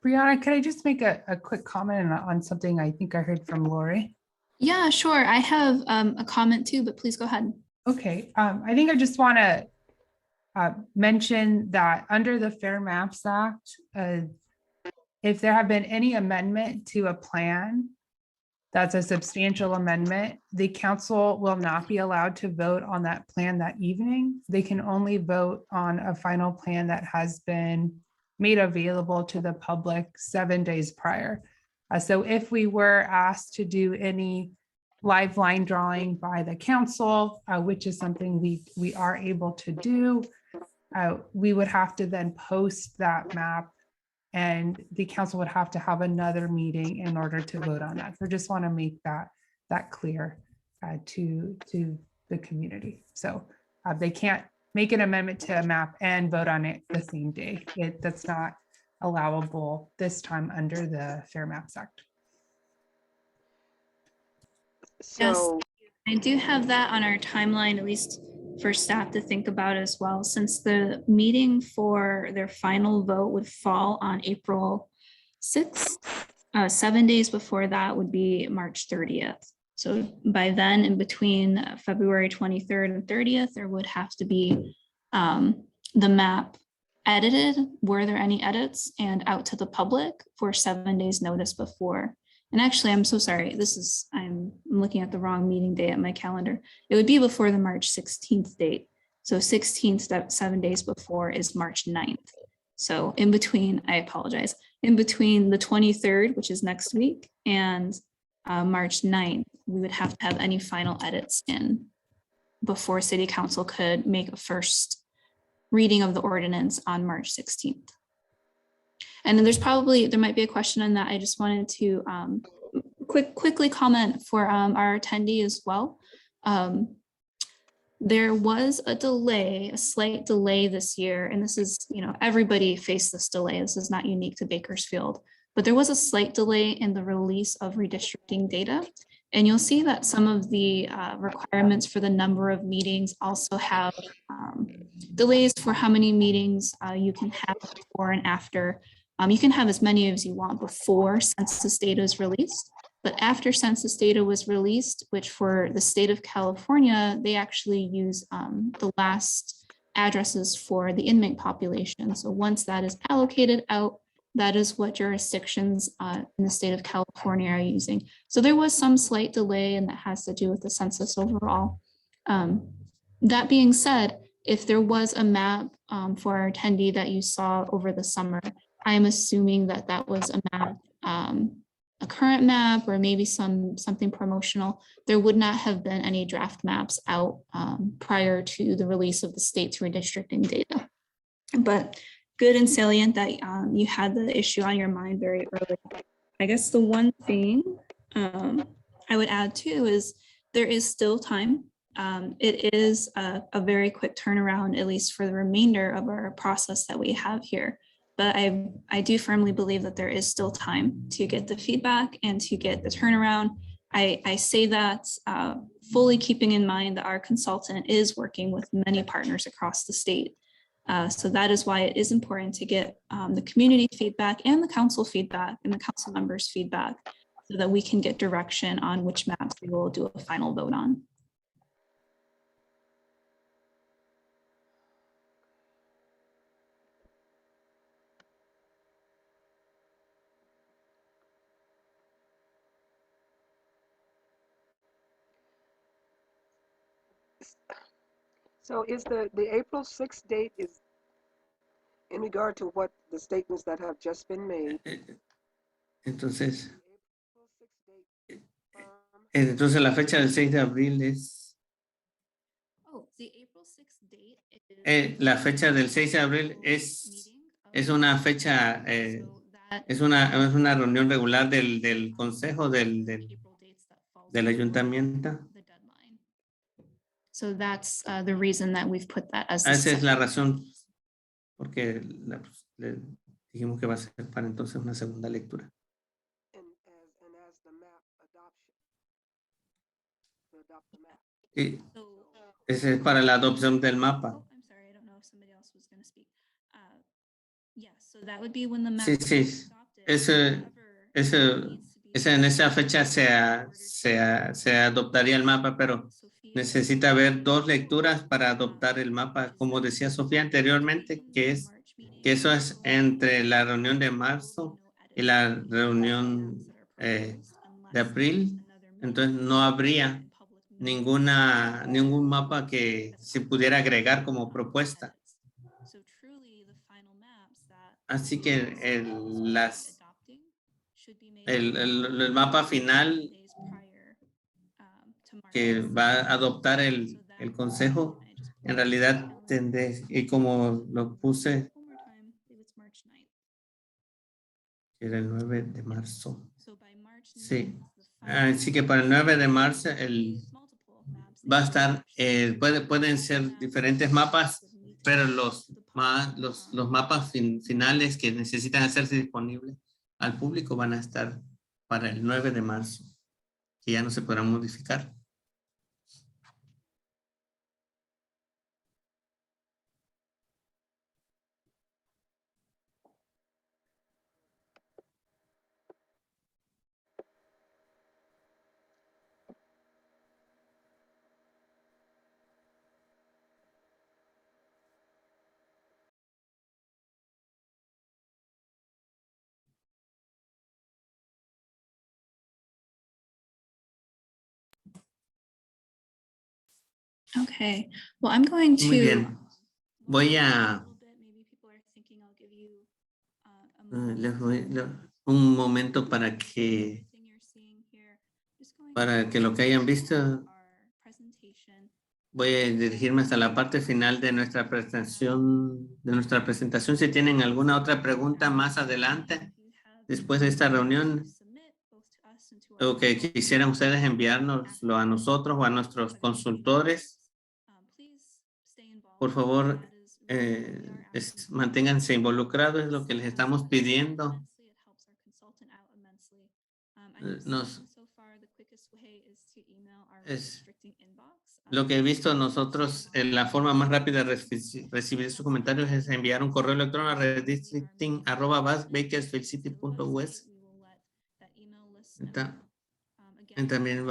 Brianna, could I just make a quick comment on something I think I heard from Lori? Yeah, sure. I have a comment too, but please go ahead. Okay, I think I just want to mention that under the Fair Maps Act, if there have been any amendment to a plan that's a substantial amendment, the council will not be allowed to vote on that plan that evening. They can only vote on a final plan that has been made available to the public 7 days prior. So if we were asked to do any live line drawing by the council, which is something we are able to do, we would have to then post that map, and the council would have to have another meeting in order to vote on that. So just want to make that clear to the community. So they can't make an amendment to a map and vote on it the same day. That's not allowable this time under the Fair Maps Act. So I do have that on our timeline, at least for staff to think about as well, since the meeting for their final vote would fall on April 6th. 7 days before that would be March 30th. So by then, in between February 23rd and 30th, there would have to be the map edited, were there any edits, and out to the public for 7 days notice before. And actually, I'm so sorry, I'm looking at the wrong meeting day at my calendar. It would be before the March 16th date. So 16th, 7 days before is March 9th. So in between, I apologize, in between the 23rd, which is next week, and March 9th, we would have to have any final edits in before City Council could make a first reading of the ordinance on March 16th. And then there might be a question on that. I just wanted to quickly comment for our attendee as well. There was a slight delay this year, and this is, everybody faced this delay. This is not unique to Bakersfield, but there was a slight delay in the release of redistricting data. And you'll see that some of the requirements for the number of meetings also have delays for how many meetings you can have before and after. You can have as many as you want before census data is released, but after census data was released, which for the state of California, they actually use the last addresses for the inmate population. So once that is allocated out, that is what jurisdictions in the state of California are using. So there was some slight delay, and that has to do with the census overall. That being said, if there was a map for our attendee that you saw over the summer, I am assuming that that was a map, a current map, or maybe something promotional. There would not have been any draft maps out prior to the release of the state's redistricting data. But good and salient that you had the issue on your mind very early. I guess the one thing I would add too is there is still time. It is a very quick turnaround, at least for the remainder of our process that we have here. But I do firmly believe that there is still time to get the feedback and to get the turnaround. I say that fully keeping in mind that our consultant is working with many partners across the state. So that is why it is important to get the community feedback and the council feedback and the council members feedback so that we can get direction on which maps we will do a final vote on. So is the April 6th date is in regard to what the statements that have just been made? Entonces, April 6th date firm? entonces la fecha del 6 de abril es, Oh, the April 6th date is la fecha del 6 de abril es una fecha, es una reunión regular del Consejo del Ayuntamiento. So that's the reason that we've put that as the Esa es la second. razón, porque le dijimos que va a ser para entonces una segunda lectura. And as the map adoption, to adopt the map. Y So, ese es para la adopción del mapa. oh, I'm sorry, I don't know if somebody else was going to speak. Yes, so that would be when the map Sí, sí, is adopted. ese, However, it needs to be en esa fecha adopted se adoptaría el mapa, pero Sofía, necesita haber dos lecturas para adoptar el mapa, como decía Sofía anteriormente, que eso es entre la reunión de marzo y la reunión de abril. Entonces no habría ningún mapa que se pudiera agregar como propuesta. Así que el mapa final que va a adoptar el Consejo, en realidad tendré, y como lo puse, era el 9 de marzo. Sí, así que para el 9 de marzo va a estar, pueden ser diferentes mapas, pero los mapas finales que necesitan hacerse disponibles al público van a estar para el 9 de marzo, que ya no se podrán modificar. Okay, well, I'm going to. Muy bien. Voy a, Maybe people are thinking I'll give you a les voy un momento para que lo que hayan visto, voy a dirigirme hasta la parte final de nuestra presentación. Si tienen alguna otra pregunta más adelante, después de esta reunión, o que quisieran ustedes enviárnoslo a nosotros o a nuestros consultores, por favor, manténganse involucrados, es lo que les estamos pidiendo. Lo que he visto nosotros, la forma más rápida de recibir sus comentarios es enviar un correo electrónico a redistricting@bakersfieldcity.us. También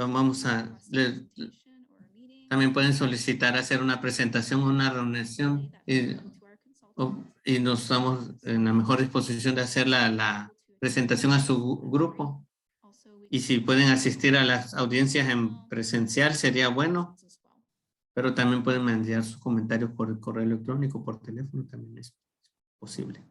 también pueden solicitar hacer una presentación o una reunión y nos estamos en la mejor disposición de hacer la presentación a su grupo. Y si pueden asistir a las audiencias en presencial sería bueno, pero también pueden enviar sus comentarios por el correo electrónico, por teléfono, también es posible.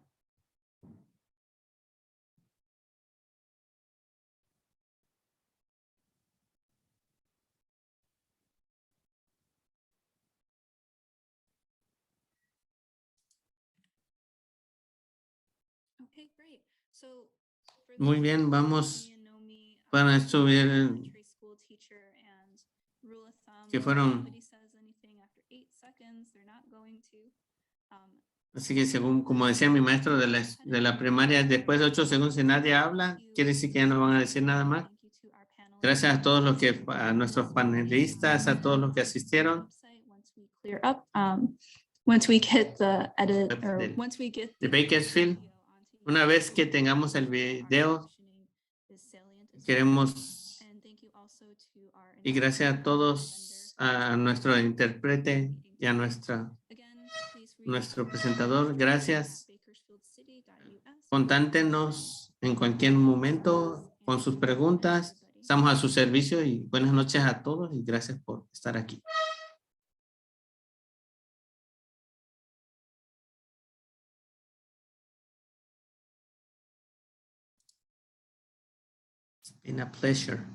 Muy bien, vamos para subir que fueron. Así que según, como decía mi maestro de la primaria, después de 8 segundos si nadie habla, quiere decir que ya no van a decir nada más. Gracias a todos los a nuestros panelistas, a todos los que asistieron. Once we get the edit or once we get de Bakersfield, una vez que tengamos el video, queremos, y gracias a todos, a nuestro intérprete y a nuestro presentador, gracias. Contáctenos en cualquier momento con sus preguntas. Estamos a su servicio y buenas noches a todos y gracias por estar aquí. It's been a pleasure.